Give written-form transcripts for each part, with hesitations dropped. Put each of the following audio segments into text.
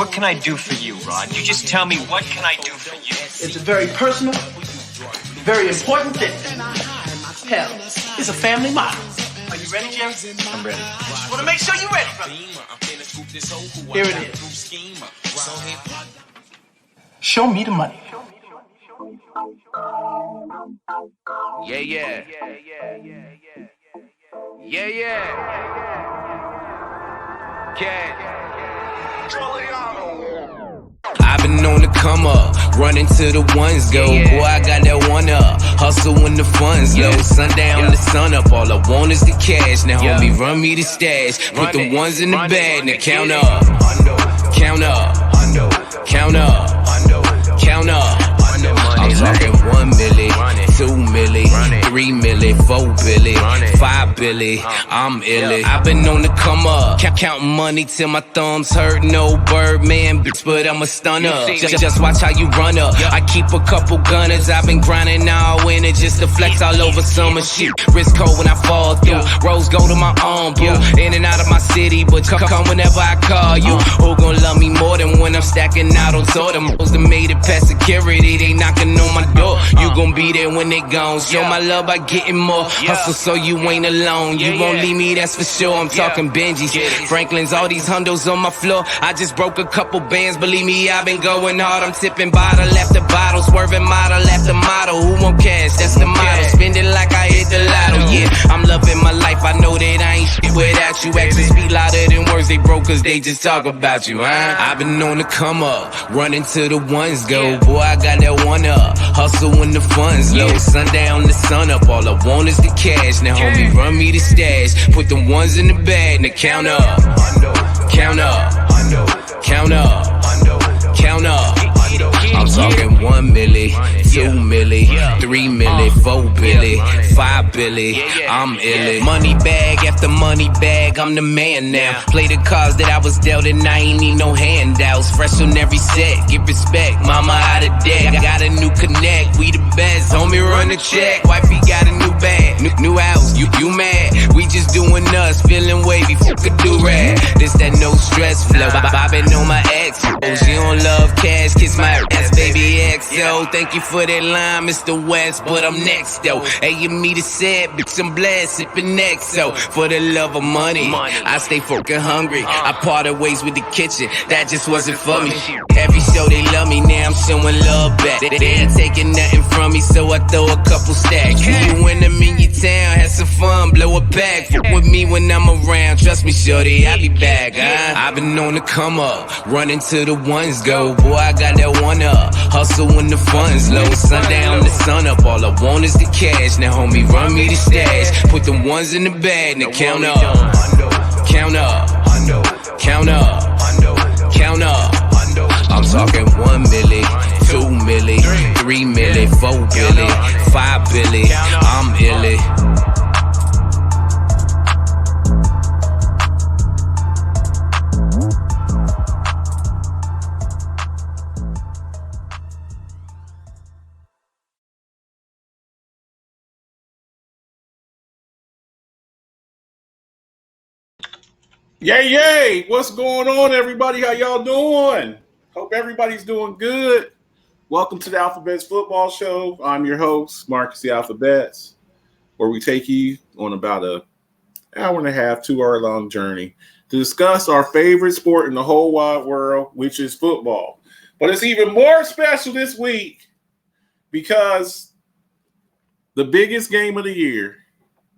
What can I do for you, Rod? You just tell me, what can I do for you? It's a very personal, very important thing. Hell, it's a family motto. Are you ready, Jerry? I'm ready. Just want to make sure you're ready, brother. Here it is. Show me the money. Yeah. I've been on the come up, running to the ones go. Boy, I got that one up, hustle when the funds low. Sundown to sun up, all I want is the cash. Now homie, run me the stash, put the ones in the bag. Now count up, count up, count up, count up. I'm talking 1 milli, 2 milli, 3 milli, 4 billy, 5 billy. I'm illy. I've been on the come up, counting money till my thumbs hurt. No Birdman, bitch, but I'm a stunner. Just watch how you run up. I keep a couple gunners. I've been grinding all winter just to flex all over summer shit. Wrist cold when I fall through. Rose gold to my arm, boo. In and out of my city, but come whenever I call you. Who gon' love me more than when I'm stacking out on tour? Them hoes that made it past security, they knocking on my door. You gon' be there when they gone. Show my love by getting more. Hustle so you ain't alone. You won't leave me, that's for sure. I'm talking Benjis, Franklin's, all these hundos on my floor. I just broke a couple bands, believe me, I've been going hard. I'm tipping bottle after bottle, swerving model after model. Who won't cash? That's the motto. Spend it like I hit the lotto. Yeah, I'm loving my life. I know that I ain't shit without you. Actions speak louder than words they broke, cause they just talk about you, huh? I've been on the come up, running to the ones go. Boy, I got that one up, hustle when the funds low. Sundown to sun up, all I want is the cash. Now homie, run me the stash, put the ones in the bag. Now count up, count up, count up, count up. I'm talking 1 milli, 2 milli, 3 milli, 4 billy, 5 billy. I'm illy. Money bag after money bag, I'm the man now. Play the cards that I was dealt and I ain't need no handouts. Fresh on every set, give respect. Mama out of debt, got a new connect. We the best, homie, run the check. Wifey got a new bag, new house. You mad? We just doing us, feeling wavy. Fuck a do-rag. This that no stress flow. Bobbing on my ex. She don't love cash, kiss my ass, baby XO. Thank you for that line, Mr. West, but I'm next though. Hey, you me the sad bitch, I'm blessed, sipping XO. For the love of money, I stay fucking hungry. I parted ways with the kitchen, that just wasn't for me. Every show they love me, now I'm showing love back. They ain't taking nothing from me, so I throw a couple stacks. You win them in your town, have some fun, blow a bag. Fuck with me when I'm around, trust me, shorty, I'll be back. I've been on the come up, running to the ones go. Boy, I got that one up, hustle when the funds low. Sundown to sun up, all I want is the cash. Now homie, run me the stash, put the ones in the bag. Now count up, count up, count up, count up. I'm talking 1 milli, 2 milli, 3 milli, 4 billy, 5 billy. I'm illy. Yay! What's going on, everybody? How y'all doing? Hope everybody's doing good. Welcome to the Alphabets Football Show. I'm your host, Marcus the Alphabets, where we take you on about an hour and a half, 2 hour long journey to discuss our favorite sport in the whole wide world, which is football. But it's even more special this week because the biggest game of the year,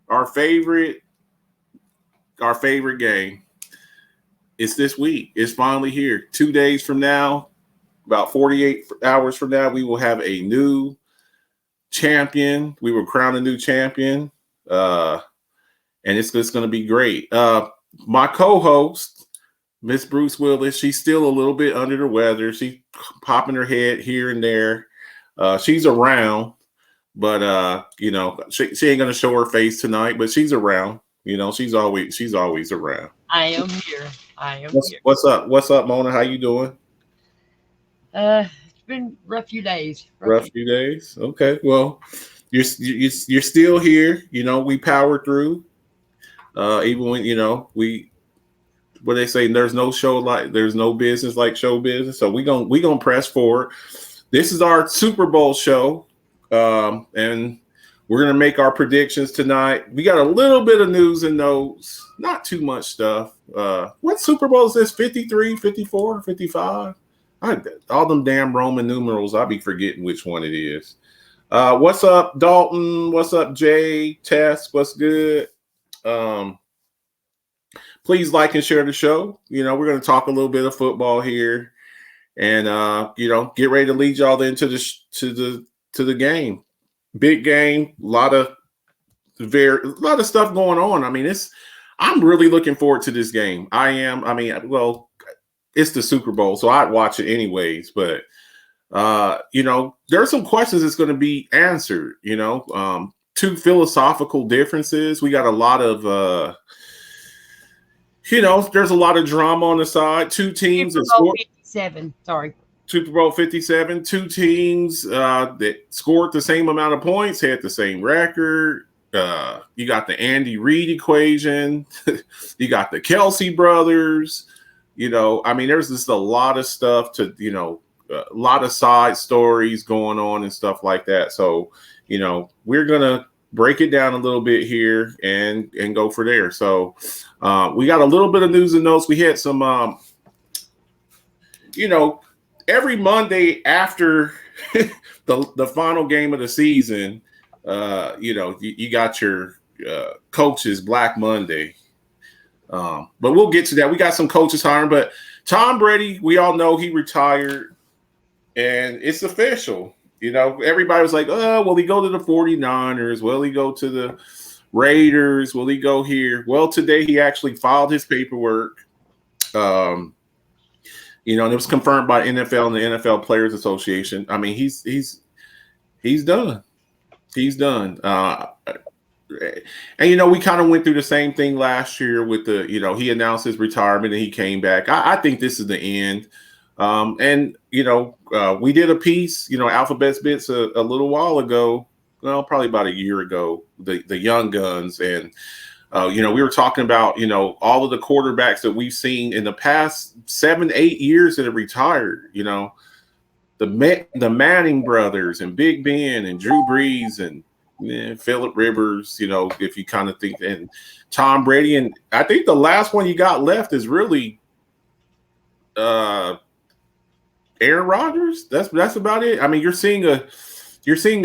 our favorite game, it's this week. It's finally here. 2 days from now, about 48 hours from now, we will have a new champion. We will crown a new champion, and it's going to be great. My co-host, Miss Bruce Willis, she's still a little bit under the weather. She's popping her head here and there. She's around, but she ain't going to show her face tonight, but she's around. She's always around. I am here. Here. What's up? What's up, Mona? How you doing? It's been a rough few days. Rough few days. Okay. Well, you're still here. We powered through. Even when what they say, there's no business like show business. So we gonna press forward. This is our Super Bowl show, and we're gonna make our predictions tonight. We got a little bit of news and notes, not too much stuff. What Super Bowl is this? 53, 54, 55? All them damn Roman numerals, I'll be forgetting which one it is. What's up, Dalton? What's up, Jay? Tess, what's good? Please like and share the show. We're going to talk a little bit of football here, and get ready to lead y'all into the game. Big game, a lot of stuff going on. I mean, I'm really looking forward to this game. I am. I mean, well, it's the Super Bowl, so I'd watch it anyways. But there are some questions that's going to be answered. Two philosophical differences. We got a lot of. There's a lot of drama on the side. Two teams Super Bowl 57. Sorry. Super Bowl 57. Two teams that scored the same amount of points, had the same record. You got the Andy Reid equation. You got the Kelsey brothers. There's just a lot of stuff to, a lot of side stories going on and stuff like that. So, we're going to break it down a little bit here and go for there. So we got a little bit of news and notes. We had some, every Monday after the final game of the season, you got your coaches Black Monday. But we'll get to that. We got some coaches hiring, but Tom Brady, we all know he retired, and it's official. Everybody was like, oh, will he go to the 49ers? Will he go to the Raiders? Will he go here? Well, today he actually filed his paperwork. And it was confirmed by NFL and the NFL Players Association. I mean, he's done. He's done. And, we kind of went through the same thing last year with he announced his retirement and he came back. I think this is the end. We did a piece, Alphabet's Bits a little while ago, well, probably about a year ago, the young guns. And, we were talking about, all of the quarterbacks that we've seen in the past 7-8 years that have retired, the Manning brothers and Big Ben and Drew Brees and Phillip Rivers, if you kind of think, and Tom Brady. And I think the last one you got left is really Aaron Rodgers. That's about it. I mean, you're seeing a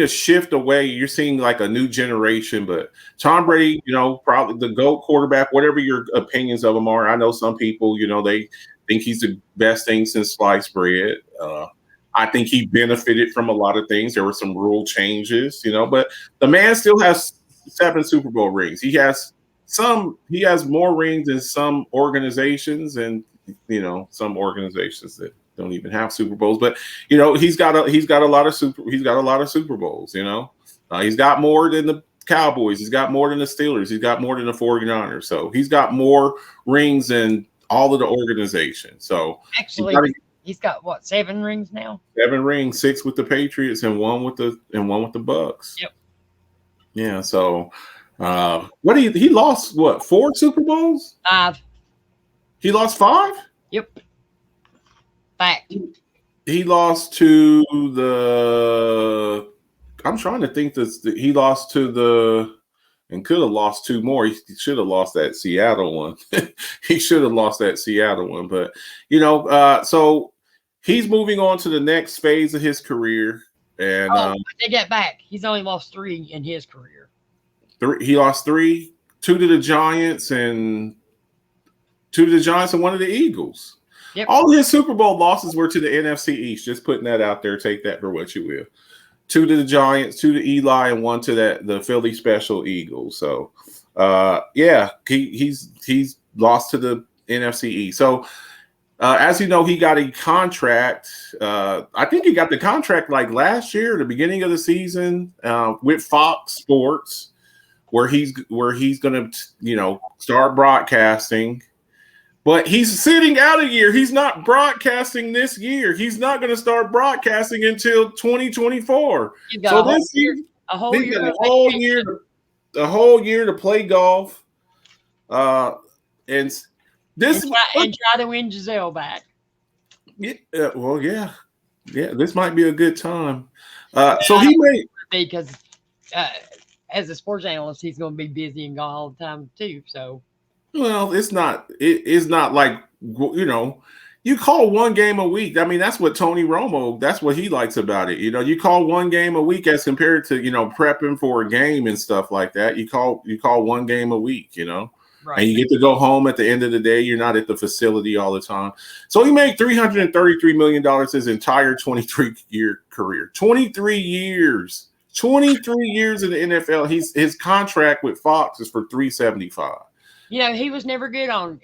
shift away. You're seeing like a new generation, but Tom Brady, probably the GOAT quarterback, whatever your opinions of him are. I know some people, they think he's the best thing since sliced bread. I think he benefited from a lot of things. There were some rule changes, but the man still has 7 Super Bowl rings. He has more rings than some organizations, and some organizations that don't even have Super Bowls. But he's got a lot of Super Bowls. He's got more than the Cowboys. He's got more than the Steelers. He's got more than the 49ers. So he's got more rings than all of the organizations. So actually, he's got what, 7 rings now? 7 rings, 6 with the Patriots and one with the Bucks. Yep. Yeah. So he lost 4 Super Bowls? 5. He lost 5? Yep. Fact. He lost to the. I'm trying to think he lost to the, and could have lost 2 more. He should have lost that Seattle one. He should have lost that Seattle one. But so he's moving on to the next phase of his career. And they get back. He's only lost 3 in his career. He lost 3, 2 to the Giants and 1 to the Eagles. Yep. All of his Super Bowl losses were to the NFC East. Just putting that out there. Take that for what you will. 2 to the Giants, 2 to Eli, and 1 to the Philly Special Eagles. So, he's lost to the NFC East. So, as you know, he got a contract. I think he got the contract like last year, the beginning of the season, with Fox Sports, where he's going to start broadcasting. But he's sitting out a year. He's not broadcasting this year. He's not going to start broadcasting until 2024. So this year, a whole year to play golf. And This and try to win Giselle back. yeah, well, yeah. This might be a good time. So he made Because as a sports analyst, he's going to be busy and gone all the time too. So, well, it's not. It's not like you call one game a week. I mean, that's what Tony Romo. That's what he likes about it. You call one game a week as compared to prepping for a game and stuff like that. You call one game a week. right. And you get to go home at the end of the day. You're not at the facility all the time. So he made $333 million his entire 23-year career. 23 years. 23 years in the NFL. His contract with Fox is for $375. He was never good on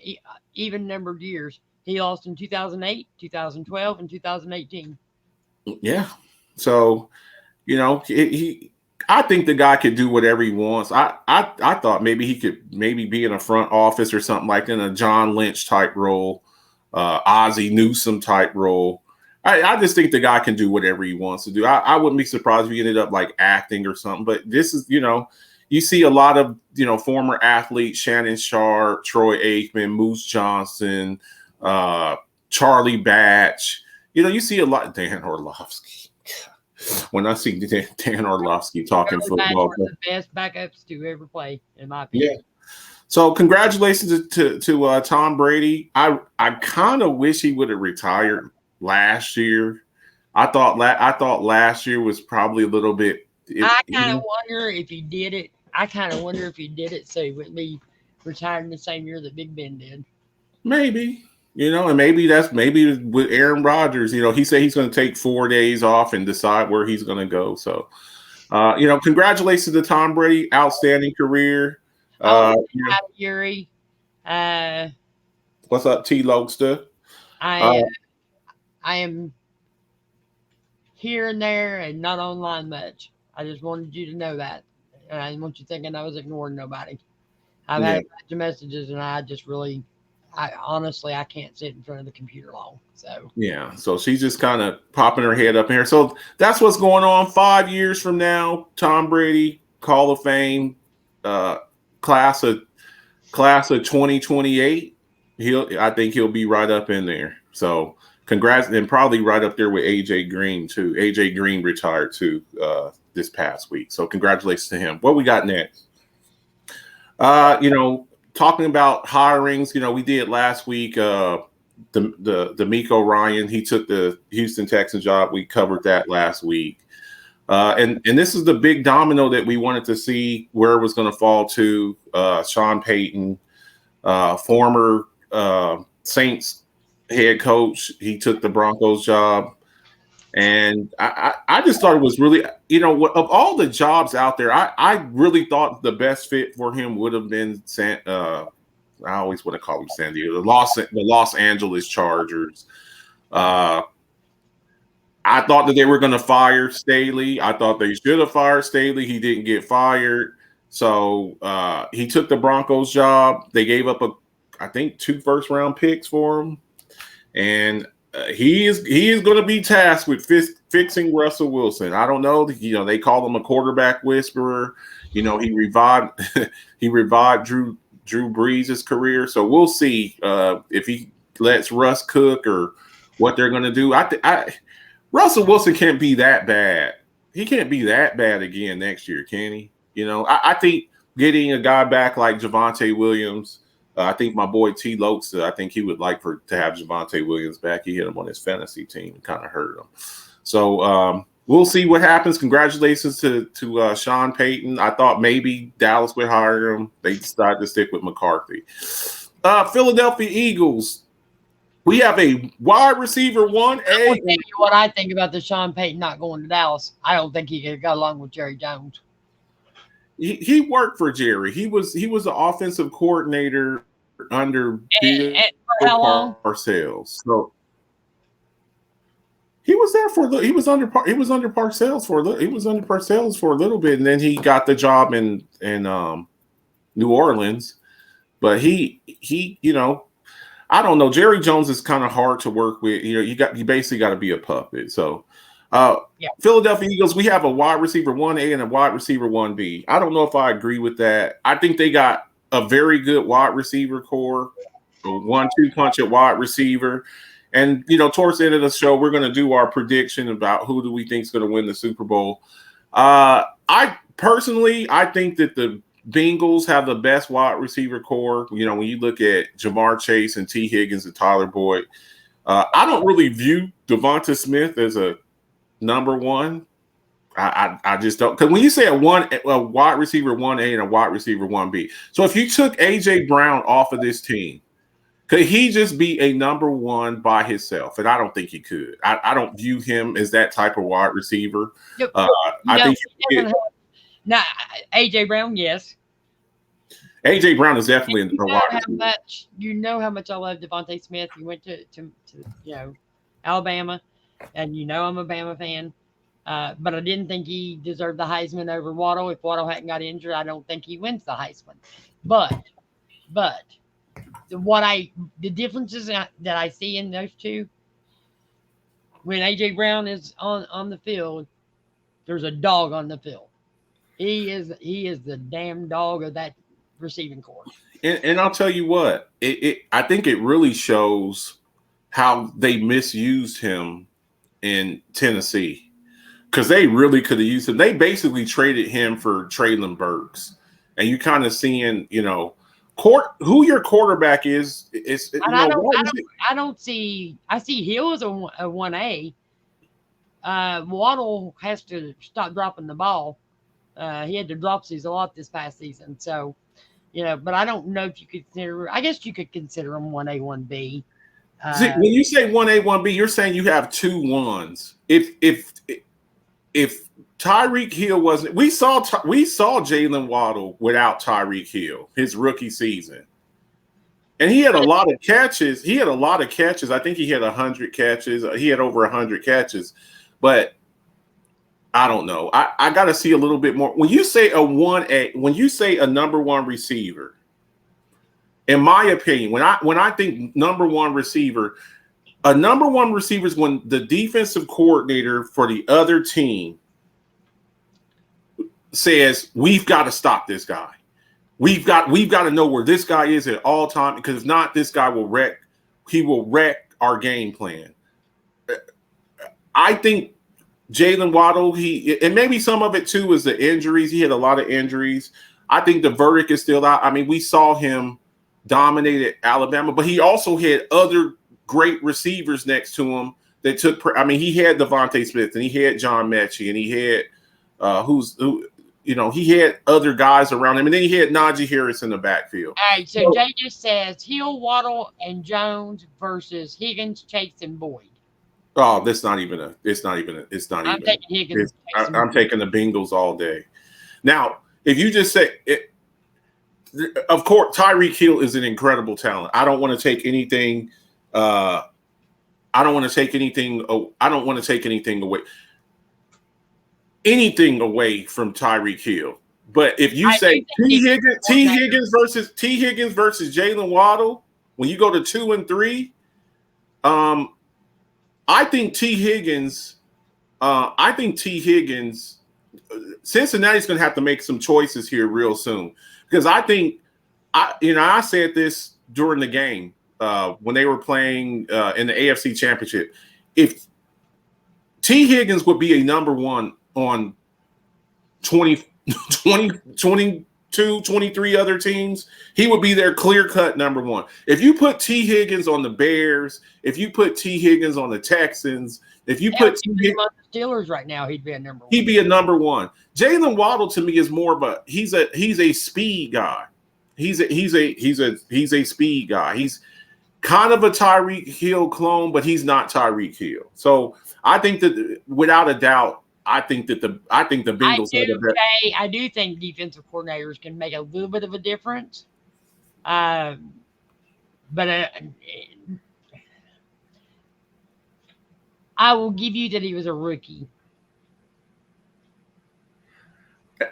even numbered years. He lost in 2008, 2012, and 2018. Yeah. So, I think the guy could do whatever he wants. I thought maybe he could be in a front office or something like in a John Lynch type role, Ozzie Newsome type role. I just think the guy can do whatever he wants to do. I wouldn't be surprised if he ended up like acting or something. But this is, you see a lot of, former athletes, Shannon Sharp, Troy Aikman, Moose Johnson, Charlie Batch. You see a lot. Dan Orlovsky. When I see Dan Orlovsky talking football, one of the best backups to ever play, in my opinion. Yeah. So congratulations to Tom Brady. I kind of wish he would have retired last year. I thought last year was probably a little bit. I kind of wonder if he did it. So he wouldn't be retired in the same year that Big Ben did. Maybe. And maybe with Aaron Rodgers, he said he's going to take 4 days off and decide where he's going to go. So, congratulations to Tom Brady. Outstanding career. Yuri. What's up, T. Logster? I am here and there and not online much. I just wanted you to know that. And I didn't want you thinking I was ignoring nobody. I've had a bunch of messages and I honestly can't sit in front of the computer long. So yeah, so she's just kind of popping her head up in here. So that's what's going on. 5 years from now, Tom Brady, Hall of Fame, class of 2028. I think he'll be right up in there. So congrats, and probably right up there with AJ Green too. AJ Green retired too this past week. So congratulations to him. What we got next? Talking about hirings, we did last week. The D'Amico Ryan, he took the Houston Texans job. We covered that last week, and this is the big domino that we wanted to see where it was going to fall to. Sean Payton, former Saints head coach, he took the Broncos job, and I just thought it was really, of all the jobs out there, I really thought the best fit for him would have been I always want to call him San Diego, the Los Angeles Chargers. I thought that they were going to fire Staley. I thought they should have fired Staley. He didn't get fired, so he took the Broncos job. They gave up I think 2 first-round picks for him, and he is going to be tasked with fixing Russell Wilson. I don't know. They call him a quarterback whisperer. He revived Drew Brees' career. So we'll see if he lets Russ cook or what they're going to do. Russell Wilson can't be that bad. He can't be that bad again next year, can he? I think getting a guy back like Javonte Williams. I think my boy T. Lokes, I think he would like to have Javonte Williams back. He hit him on his fantasy team and kind of hurt him. So we'll see what happens. Congratulations to Sean Payton. I thought maybe Dallas would hire him. They decided to stick with McCarthy. Philadelphia Eagles. We have a wide receiver 1A. I will tell you what I think about the Sean Payton not going to Dallas. I don't think he could have got along with Jerry Jones. He worked for Jerry. He was the offensive coordinator under Bill Parcells. So he was under Parcells for a little bit, and then he got the job in New Orleans. But he I don't know. Jerry Jones is kind of hard to work with. You basically got to be a puppet. So. Philadelphia Eagles, we have a wide receiver 1A and a wide receiver 1B. I don't know if I agree with that. I think they got a very good wide receiver core. a 1-2 punch at wide receiver. And, you know, towards the end of the show, we're going to do our prediction about who do we think is going to win the Super Bowl. I think that the Bengals have the best wide receiver core. You know, when you look at Jamar Chase and T. Higgins and Tyler Boyd, I don't really view Devonta Smith as a number one. I just don't. Because when you say a wide receiver 1A and a wide receiver 1B, so if you took A.J. Brown off of this team, could he just be a number one by himself? And I don't think he could. I don't view him as that type of wide receiver. I think now A.J. Brown, yes. A.J. Brown is definitely a wide receiver. You know how much I love Devontae Smith. He went to Alabama, and you know I'm a Bama fan. But I didn't think he deserved the Heisman over Waddle. If Waddle hadn't got injured, I don't think he wins the Heisman. But the differences that I see in those two, when A.J. Brown is on the field, there's a dog on the field. He is the damn dog of that receiving corps. And I'll tell you what, I think it really shows how they misused him in Tennessee. Because they really could have used him. They basically traded him for Treylon Burks. And you kind of seeing, you know, who your quarterback is. I see Hill as a 1A. Waddle has to stop dropping the ball. He had to drop these a lot this past season. So, you know, but I don't know if you could consider, I guess you could consider him 1A, 1B. When you say 1A, 1B, you're saying you have 2 1s. If Tyreek Hill wasn't, we saw Jalen Waddle without Tyreek Hill his rookie season, and he had a lot of catches. I think he had 100 catches. He had over 100 catches, but I don't know. I got to see a little bit more. When you say a 1A, when you say a number one receiver, in my opinion, when I think number one receiver. A number one receiver is when the defensive coordinator for the other team says, we've got to stop this guy. We've got to know where this guy is at all time, because if not, this guy will wreck our game plan. I think Jalen Waddle, and maybe some of it too is the injuries. He had a lot of injuries. I think the verdict is still out. I mean, we saw him dominate at Alabama, but he also had other great receivers next to him that took. I mean, he had Devontae Smith and he had John Mechie and he had he had other guys around him, and then he had Najee Harris in the backfield. All right, so Jay just says Hill, Waddle, and Jones versus Higgins, Chase, and Boyd. Oh, it's not even. I'm taking Higgins. I'm taking the Bengals all day. Now, if you just say it, of course, Tyreek Hill is an incredible talent. I don't want to take anything. I don't want to take anything away from Tyreek Hill. But if you say T Higgins versus Jalen Waddle, when you go to 2 and 3, I think T Higgins. Cincinnati's going to have to make some choices here real soon, because I think I said this during the game. When they were playing in the AFC Championship, if T. Higgins would be a number one on 22, 23 other teams, he would be their clear-cut number one. If you put T. Higgins on the Bears, if you put T. Higgins on the Texans, if you put T. Higgins on the Steelers right now, he'd be a number one. He'd be a number one. Jalen Waddle to me is more of he's a speed guy. He's a speed guy. He's kind of a Tyreek Hill clone, but he's not Tyreek Hill. So I think that without a doubt, I think the Bengals are the best. I do think defensive coordinators can make a little bit of a difference. But I will give you that he was a rookie.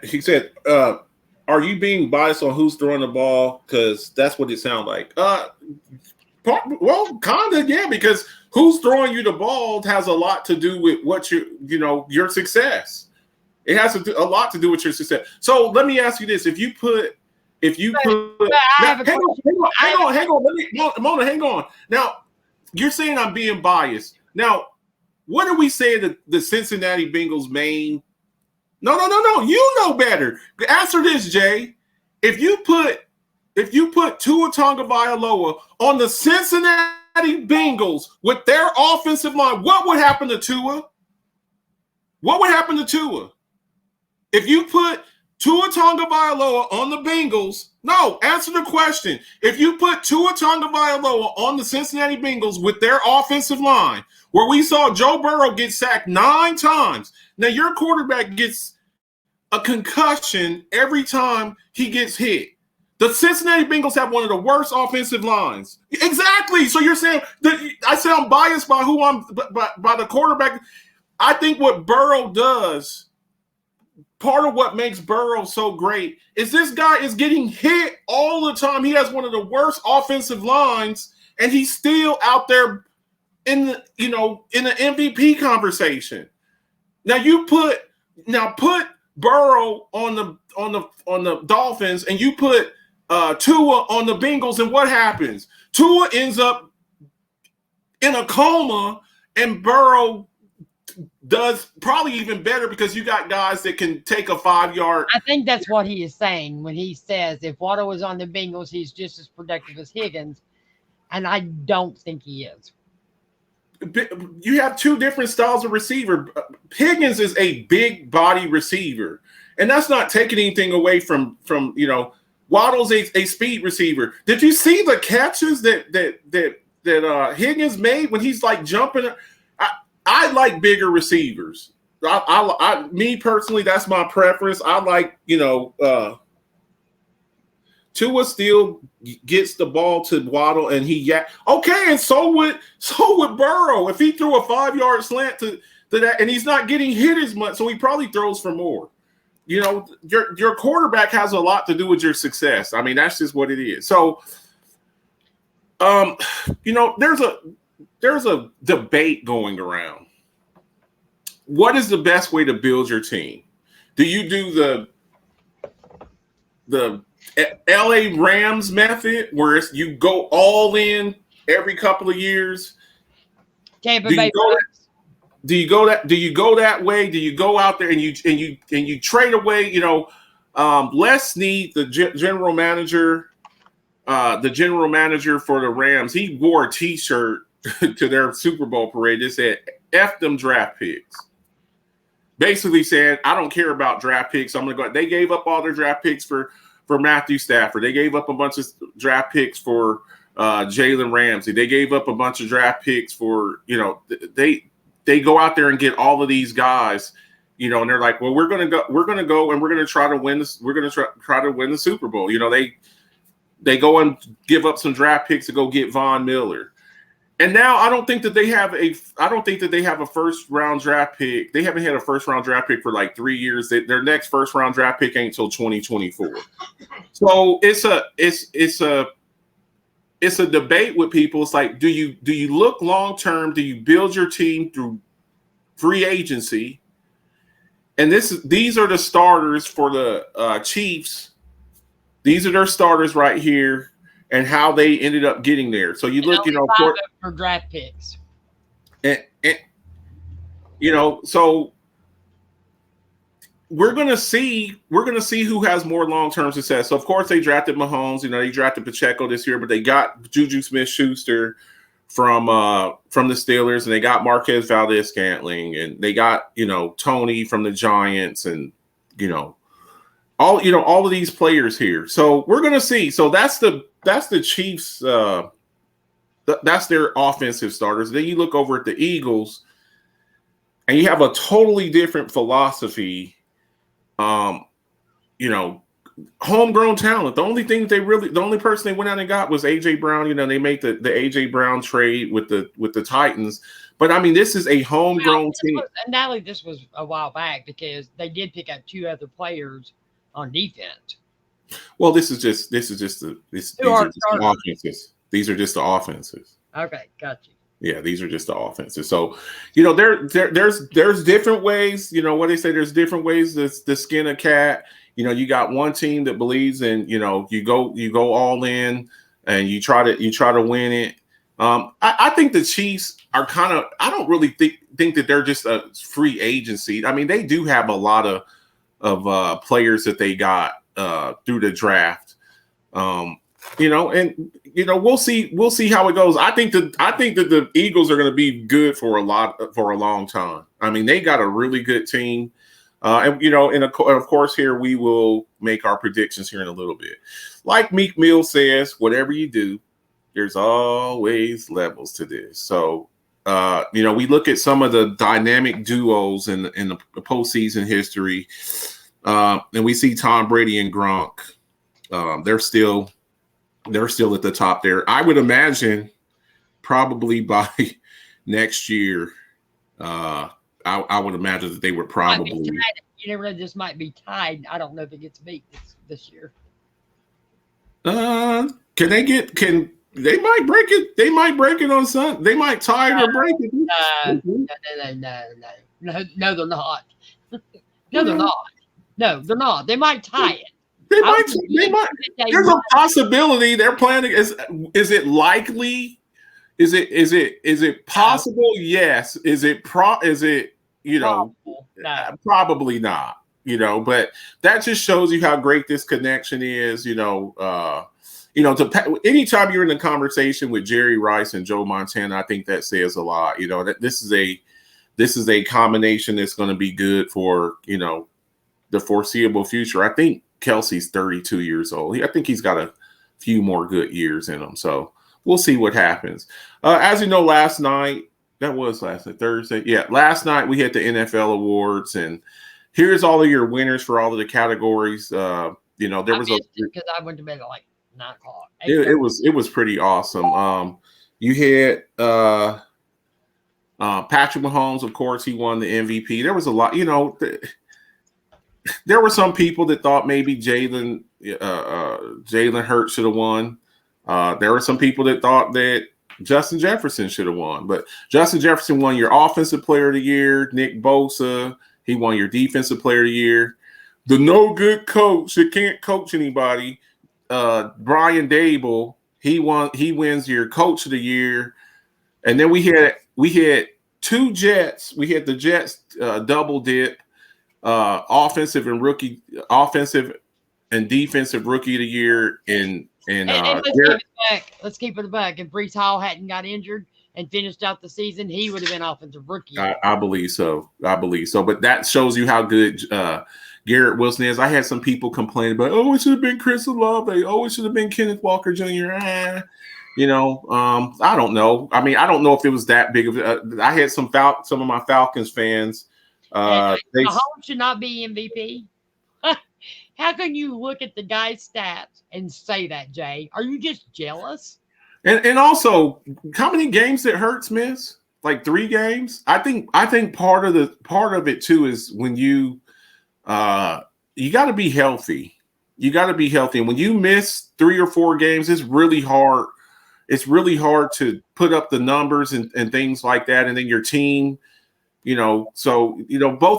He said, are you being biased on who's throwing the ball? Because that's what it sounds like. Well, kind of, yeah, because who's throwing you the ball has a lot to do with what your success. It has a lot to do with your success. So let me ask you this: if you put If you put, But I have a hang on, hang on. Let me, Mona, hang on. Now, you're saying I'm being biased. Now, what are we saying that the Cincinnati Bengals main? No. You know better. Answer this, Jay. If you put Tua Tagovailoa on the Cincinnati Bengals with their offensive line, what would happen to Tua? What would happen to Tua? If you put Tua Tagovailoa on the Bengals, no, answer the question. If you put Tua Tagovailoa on the Cincinnati Bengals with their offensive line, where we saw Joe Burrow get sacked 9 times, now your quarterback gets a concussion every time he gets hit. The Cincinnati Bengals have one of the worst offensive lines. Exactly. So you're saying that I said I'm biased by who I'm by the quarterback. I think what Burrow does, part of what makes Burrow so great is this guy is getting hit all the time. He has one of the worst offensive lines, and he's still out there in the MVP conversation. Now put Burrow on the Dolphins, and you put Tua on the Bengals, and what happens? Tua ends up in a coma, and Burrow does probably even better because you got guys that can take a 5-yard. I think that's what he is saying when he says if Waddle was on the Bengals, he's just as productive as Higgins, and I don't think he is. You have 2 different styles of receiver. Higgins is a big body receiver, and that's not taking anything away from Waddle's a speed receiver. Did you see the catches that Higgins made when he's like jumping? I like bigger receivers. Me personally, that's my preference. I like, Tua still gets the ball to Waddle, and and so would Burrow if he threw a 5-yard slant to that, and he's not getting hit as much, so he probably throws for more. Your quarterback has a lot to do with your success. I mean, that's just what it is. So, there's a debate going around. What is the best way to build your team? Do you do the LA Rams method, where you go all in every couple of years? Tampa Bay. Do you go that way? Do you go out there and you trade away? Les Snead, the general manager for the Rams, he wore a T-shirt to their Super Bowl parade that said "F them draft picks." Basically saying, I don't care about draft picks. I'm going to go. They gave up all their draft picks for Matthew Stafford. They gave up a bunch of draft picks for Jalen Ramsey. They gave up a bunch of draft picks for, they go out there and get all of these guys, and they're like, well, we're going to go and we're going to try to win this. We're going to try to win the Super Bowl. They go and give up some draft picks to go get Von Miller. And now I don't think that they have a first round draft pick. They haven't had a first round draft pick for like 3 years. Their next first round draft pick ain't until 2024. So it's a debate with people. It's like, do you look long term? Do you build your team through free agency? And these are the starters for the Chiefs. These are their starters right here. And how they ended up getting there. So you look, for draft picks. And so we're gonna see who has more long-term success. So of course they drafted Mahomes, they drafted Pacheco this year, but they got Juju Smith-Schuster from the Steelers, and they got Marquez Valdez-Scantling, and they got Tony from the Giants, and all of these players here. So we're gonna see. So that's the Chiefs. That's their offensive starters. Then you look over at the Eagles, and you have a totally different philosophy. Homegrown talent. The only person they went out and got was AJ Brown. They made the AJ Brown trade with the Titans. But I mean, this is a homegrown team. This was a while back because they did pick up 2 other players on defense. Well, these are just the offenses. These are just the offenses. Okay, got you. Yeah, these are just the offenses. So, there's different ways. What they say, there's different ways to skin a cat. you got one team that believes in, you go all in and you try to win it. I think the Chiefs are kind of, I don't really think that they're just a free agency. I mean, they do have a lot of players that they got through the draft. And we'll see how it goes. I think that the Eagles are going to be good for a long time. I mean, they got a really good team. And of course, here we will make our predictions here in a little bit. Like Meek Mill says, whatever you do, there's always levels to this. So, we look at some of the dynamic duos in the postseason history, and we see Tom Brady and Gronk. They're still at the top there. I would imagine probably by next year, I would imagine that they would probably. You never know, this might be tied. I don't know if it gets beat this year. They might break it. They might break it on Sunday. They might tie it or break it. No, they're not. No, they're not. No, they're not. They might tie it. They might. There's a possibility they're planning. Is it likely? Is it possible? Yes. Is it No. Probably not. But that just shows you how great this connection is. Anytime you're in a conversation with Jerry Rice and Joe Montana, I think that says a lot. That this is a combination that's going to be good for the foreseeable future. I think Kelsey's 32 years old. I think he's got a few more good years in him. So we'll see what happens. As you know, last night, Thursday. Yeah, last night we had the NFL awards, and here's all of your winners for all of the categories. There was because I went to bed at like 9 o'clock. It was pretty awesome. You had Patrick Mahomes, of course, he won the MVP. There was a lot, there were some people that thought maybe Jalen Hurts should have won. There were some people that thought that Justin Jefferson should have won, but Justin Jefferson won your offensive player of the year. Nick Bosa, he won your defensive player of the year. The no good coach that can't coach anybody, Brian Dable, he wins your coach of the year. And then we had two Jets. We had the Jets double dip, offensive and defensive rookie of the year let's keep it back. If Breece Hall hadn't got injured and finished out the season, he would have been offensive rookie. I believe so. But that shows you how good Garrett Wilson is. I had some people complain about, it should have been Chris Olave. It should have been Kenneth Walker Jr. I don't know. I mean, I don't know if it was that big of I had some of my Falcons fans. Mahomes should not be MVP. How can you look at the guy's stats and say that, Jay? Are you just jealous? And also, how many games did Hurts miss? Like 3 games? I think part of it too is when you got to be healthy. You got to be healthy, and when you miss 3 or 4 games, it's really hard. It's really hard to put up the numbers and things like that, and then your team. Both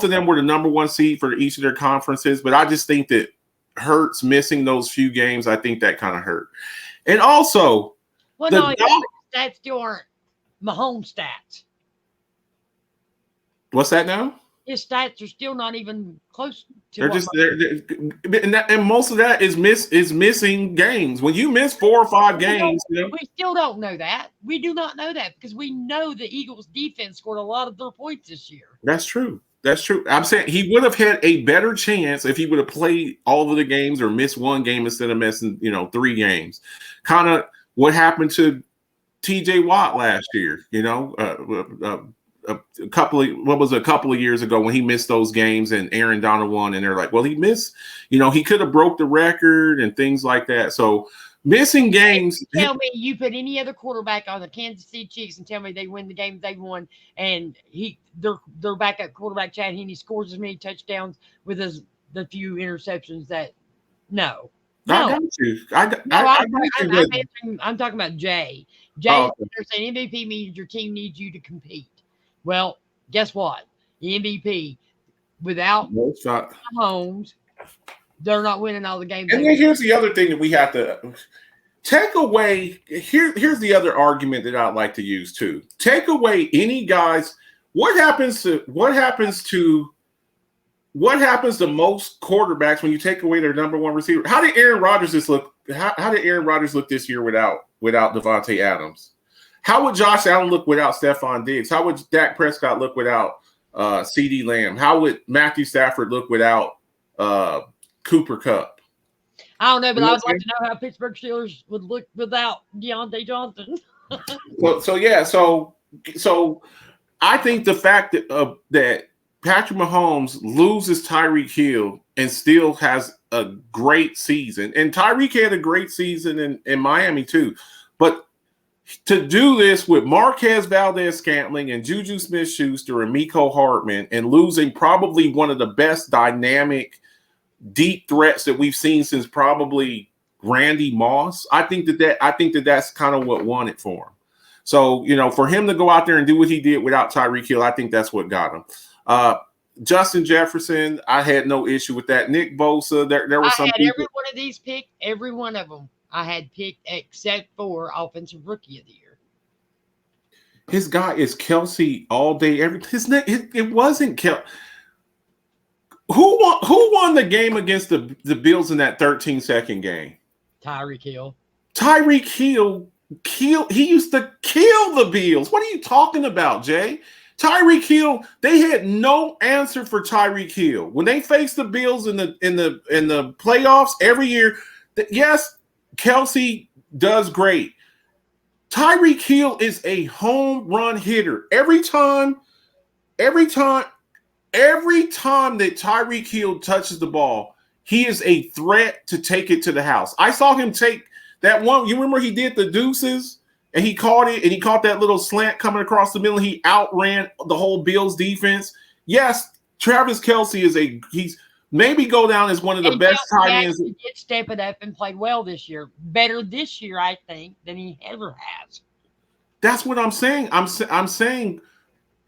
of them were the number 1 seed for each of their conferences, but I just think that Hurts missing those few games, I think that kind of hurt. And also, stats still aren't Mahomes stats. What's that now? His stats are still not even close to. And most of that is missing games. When you miss 4 or 5 games, we still don't know that. We do not know that because we know the Eagles' defense scored a lot of their points this year. That's true. I'm saying he would have had a better chance if he would have played all of the games or missed 1 game instead of missing 3 games. Kind of what happened to T.J. Watt last year. A couple of years ago when he missed those games and Aaron Donald won, and they're like, well, he missed, he could have broke the record and things like that. So missing games. Tell me you put any other quarterback on the Kansas City Chiefs and tell me they win the games they won, and their backup quarterback Chad Henne scores as many touchdowns with the few interceptions that no. I got you. I'm talking about Jay. Saying MVP means your team needs you to compete. Well, guess what? The MVP without Mahomes, they're not winning all the games. And then here's the other thing that we have to take away. Here's the other argument that I'd like to use too. Take away any guys. What happens to most quarterbacks when you take away their number one receiver? How did Aaron Rodgers look? How did Aaron Rodgers look this year without Devontae Adams? How would Josh Allen look without Stephon Diggs? How would Dak Prescott look without CeeDee Lamb? How would Matthew Stafford look without Cooper Kupp? I don't know, but I would like to know how Pittsburgh Steelers would look without Deontay Johnson. So I think the fact that Patrick Mahomes loses Tyreek Hill and still has a great season, and Tyreek had a great season in Miami too, but to do this with Marquez Valdez-Scantling and Juju Smith-Schuster and Mecole Hardman and losing probably one of the best dynamic deep threats that we've seen since probably Randy Moss, I think that's kind of what won it for him. So, for him to go out there and do what he did without Tyreek Hill, I think that's what got him. Justin Jefferson, I had no issue with that. Nick Bosa, there was some. I had every one of these picked, every one of them I had picked except for Offensive Rookie of the Year. His guy is Kelsey all day. It wasn't Kelsey. Who won the game against the Bills in that 13-second game? Tyreek Hill. Tyreek Hill. He used to kill the Bills. What are you talking about, Jay? Tyreek Hill, they had no answer for Tyreek Hill. When they faced the Bills in the playoffs every year, yes, Kelsey does great. Tyreek Hill is a home run hitter. Every time that Tyreek Hill touches the ball, he is a threat to take it to the house. I saw him take that one. You remember he did the deuces and he caught it, and he caught that little slant coming across the middle. He outran the whole Bills defense. Yes, Travis Kelce he's maybe go down as one of the best tight ends. He did step it up and played well this year. Better this year, I think, than he ever has. That's what I'm saying. I'm saying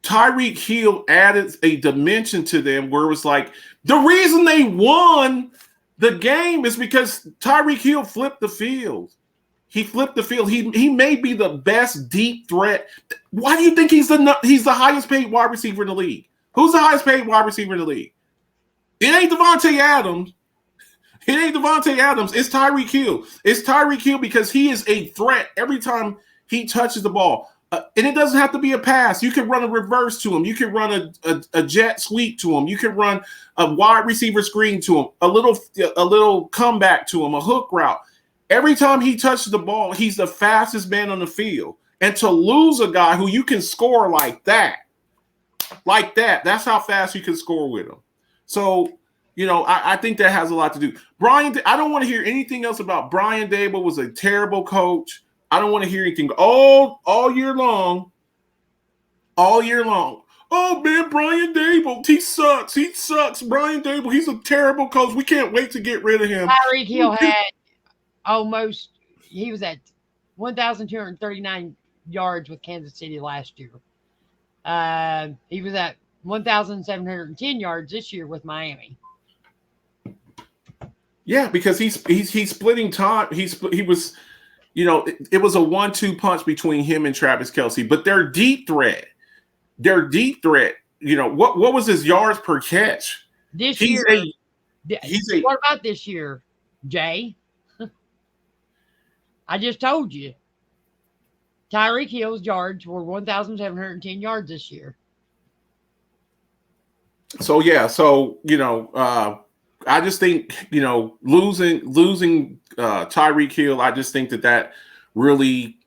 Tyreek Hill added a dimension to them where it was like the reason they won the game is because Tyreek Hill flipped the field. He flipped the field. He may be the best deep threat. Why do you think he's the highest paid wide receiver in the league? Who's the highest paid wide receiver in the league? It ain't Devontae Adams. It's Tyreek Hill. It's Tyreek Hill because he is a threat every time he touches the ball. And it doesn't have to be a pass. You can run a reverse to him. You can run a jet sweep to him. You can run a wide receiver screen to him, a little comeback to him, a hook route. Every time he touches the ball, he's the fastest man on the field. And to lose a guy who you can score like that, that's how fast you can score with him. So, I think that has a lot to do. Brian, I don't want to hear anything else about Brian Daboll was a terrible coach. I don't want to hear anything all year long. All year long. Oh, man, Brian Daboll, he sucks. Brian Daboll, he's a terrible coach. We can't wait to get rid of him. Tyreek Hill had he was at 1,239 yards with Kansas City last year. He was at 1,710 yards this year with Miami. Yeah, because he's splitting time. It was a 1-2 punch between him and Travis Kelce, but they're deep threat. What was his yards per catch this year? What about this year, Jay? I just told you. Tyreek Hill's yards were 1,710 yards this year. So I just think losing Tyreek Hill. I just think that really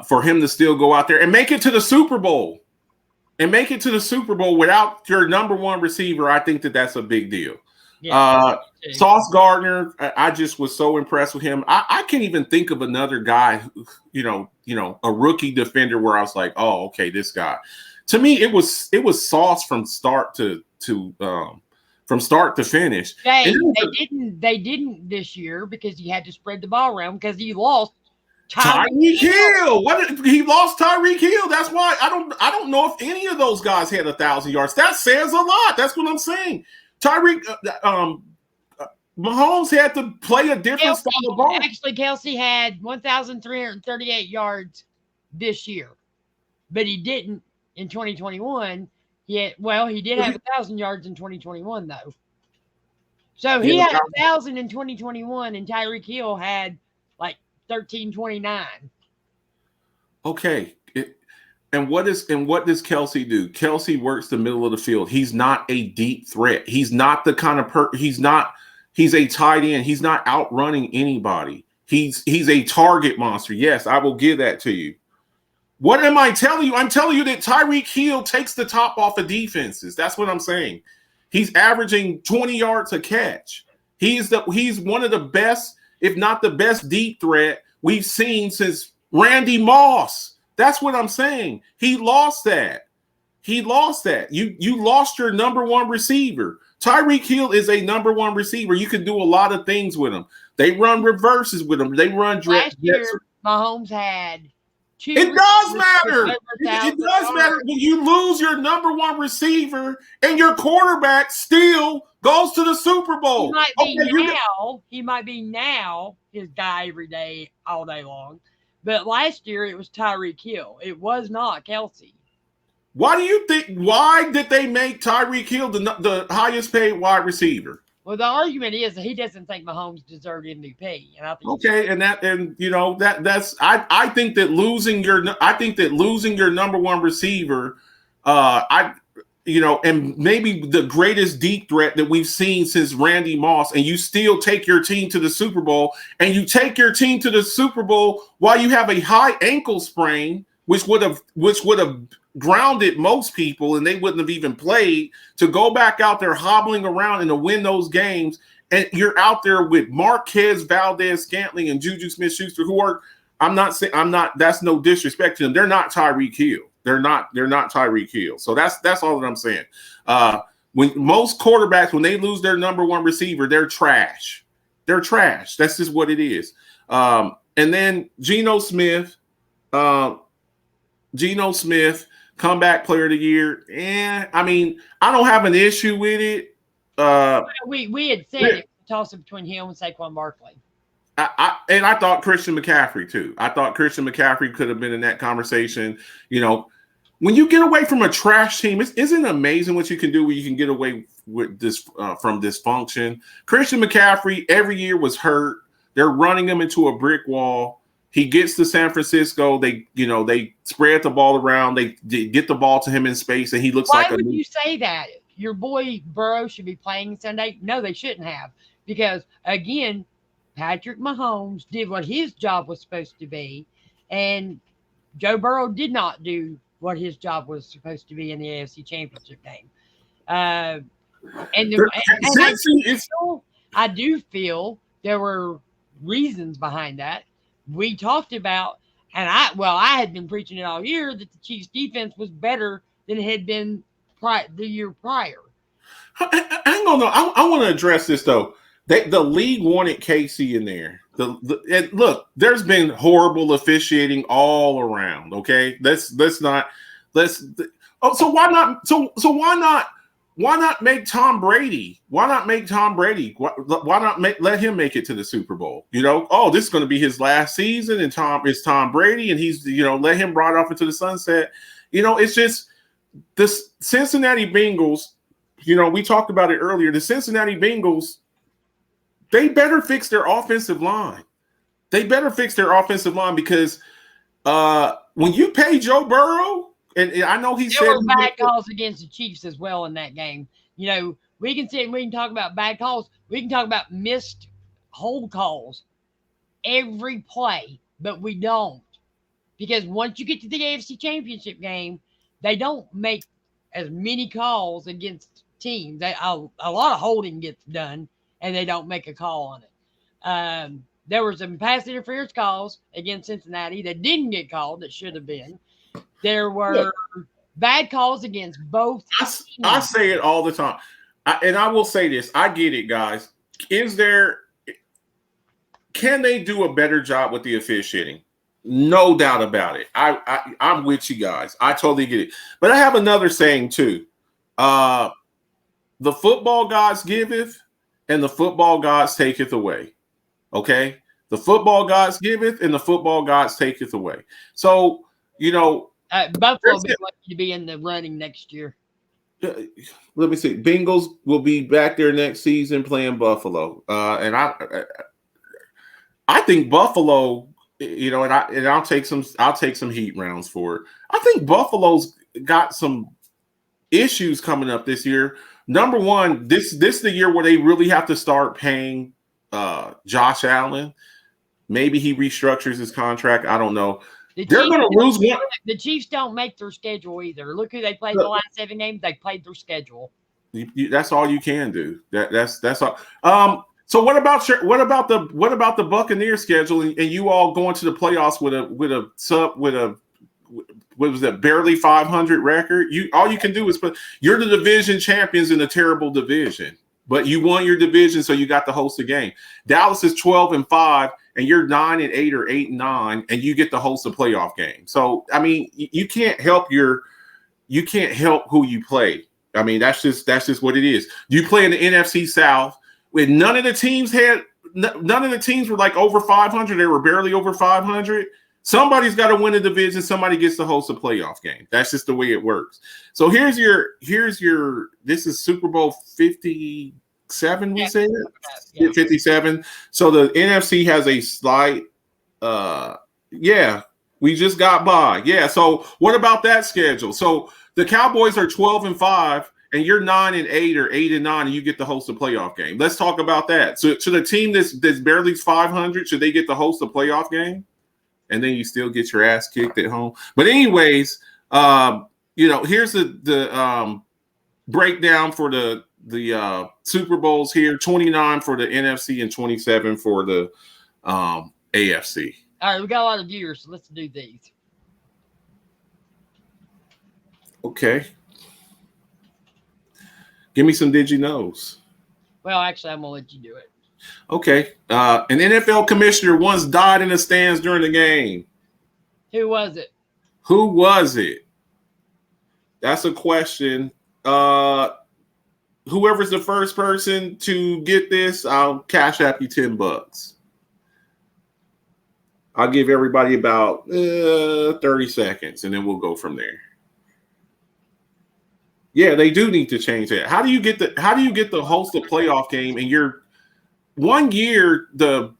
for him to still go out there and make it to the Super Bowl, without your number one receiver, I think that's a big deal. Yeah, Sauce Gardner, I just was so impressed with him. I can't even think of another guy, a rookie defender where I was like, oh, okay, this guy. To me, it was Sauce from start to finish. They didn't this year because he had to spread the ball around because he lost Tyreek Hill. He lost Tyreek Hill. That's why I don't know if any of those guys had 1,000 yards. That says a lot. That's what I'm saying. Tyreek, Mahomes had to play a different style of ball. Actually, Kelsey had 1,338 yards this year, but he didn't in 2021. He did have 1,000 yards in 2021 though. So he had 1,000 in 2021, and Tyreek Hill had like 1,329. Okay. And what does Kelsey do? Kelsey works the middle of the field. He's not a deep threat. He's not the kind of he's a tight end. He's not outrunning anybody. He's a target monster. Yes, I will give that to you. What am I telling you? I'm telling you that Tyreek Hill takes the top off of defenses. That's what I'm saying. He's averaging 20 yards a catch. He's one of the best, if not the best, deep threat we've seen since Randy Moss. That's what I'm saying. He lost that. You lost your number one receiver. Tyreek Hill is a number one receiver. You can do a lot of things with him. They run reverses with him. They run last year. Mahomes had two. It does matter. It does matter when you lose your number one receiver and your quarterback still goes to the Super Bowl. He might be now his guy every day, all day long. But last year it was Tyreek Hill. It was not Kelsey. Why did they make Tyreek Hill the highest paid wide receiver? Well, the argument is that he doesn't think Mahomes deserved MVP. And I think I think that losing your number one receiver, and maybe the greatest deep threat that we've seen since Randy Moss, and you still take your team to the Super Bowl, and you take your team to the Super Bowl while you have a high ankle sprain, which would have grounded most people, and they wouldn't have even played, to go back out there hobbling around and to win those games. And you're out there with Marquez Valdez-Scantling and Juju Smith-Schuster, who are, that's no disrespect to them. They're not Tyreek Hill. They're not Tyreek Hill. So that's all that I'm saying. When most quarterbacks, when they lose their number one receiver, they're trash. They're trash. That's just what it is. And then Geno Smith, comeback player of the year. I mean, I don't have an issue with it. We had said it was a toss-up between him and Saquon Barkley. I thought Christian McCaffrey too. I thought Christian McCaffrey could have been in that conversation. When you get away from a trash team, isn't it amazing what you can do when you can get away with this from dysfunction? Christian McCaffrey every year was hurt. They're running him into a brick wall. He gets to San Francisco. They spread the ball around. They get the ball to him in space, and he looks like. Why would you say that? Your boy Burrow should be playing Sunday? No, they shouldn't have, because again, Patrick Mahomes did what his job was supposed to be, and Joe Burrow did not do what his job was supposed to be in the AFC Championship game. I do feel there were reasons behind that. We talked about, and I had been preaching it all year, that the Chiefs' defense was better than it had been the year prior. Hang on, though. I want to address this, though. The league wanted KC in there. And look, there's been horrible officiating all around. Okay, so why not? So why not make Tom Brady? Why not make Tom Brady? Why not let him make it to the Super Bowl? This is going to be his last season, and it's Tom Brady, and he's let him ride off into the sunset. It's just the Cincinnati Bengals. We talked about it earlier. The Cincinnati Bengals, they better fix their offensive line. Because when you pay Joe Burrow, and I know there were bad calls against the Chiefs as well in that game. We can talk about bad calls. We can talk about missed hold calls every play, but we don't, because once you get to the AFC Championship game, they don't make as many calls against teams. A lot of holding gets done, and they don't make a call on it. There were some pass interference calls against Cincinnati that didn't get called that should have been. There were bad calls against both teams. I say it all the time. And I will say this. I get it, guys. Can they do a better job with the officiating? No doubt about it. I'm with you guys. I totally get it. But I have another saying too. The football gods giveth, and the football gods taketh away. Okay? The football gods giveth, and the football gods taketh away. So, Buffalo will be lucky to be in the running next year. let me see. Bengals will be back there next season playing Buffalo. And I think Buffalo, and I'll take some heat rounds for it. I think Buffalo's got some issues coming up this year. Number one, this is the year where they really have to start paying Josh Allen. Maybe he restructures his contract. I don't know. They're going to lose one. The Chiefs don't make their schedule either. Look who they played the last 7 games. They played their schedule. That's all you can do. That's all. So what about the Buccaneers schedule and you all going to the playoffs with a what was that, barely 500 record? All you can do is you're the division champions in a terrible division, but you won your division, so you got to host a game. Dallas is 12-5, and you're 9-8 or 8-9, and you get to host a playoff game. So I mean, you can't help who you play. I mean, that's just what it is. You play in the NFC South, when none of the teams were like over 500. They were barely over 500. Somebody's got to win a division. Somebody gets to host a playoff game. That's just the way it works. So here's your. This is Super Bowl 57. We said 57. So the NFC has a slight. We just got by. Yeah. So what about that schedule? So the Cowboys are 12-5, and you're 9-8 or 8-9, and you get to host a playoff game. Let's talk about that. So the team that's barely 500, should they get to host a playoff game? And then you still get your ass kicked at home. But anyways, here's the breakdown for the Super Bowls here: 29 for the NFC and 27 for the AFC. All right, we got a lot of viewers, so let's do these. Okay. Give me some did you knows. Well, actually, I'm gonna let you do it. Okay. An NFL commissioner once died in the stands during the game. Who was it? Who was it? That's a question. Whoever's the first person to get this, I'll cash app you $10. I'll give everybody about 30 seconds, and then we'll go from there. Yeah, they do need to change that. How do you get the host a playoff game and you're one year the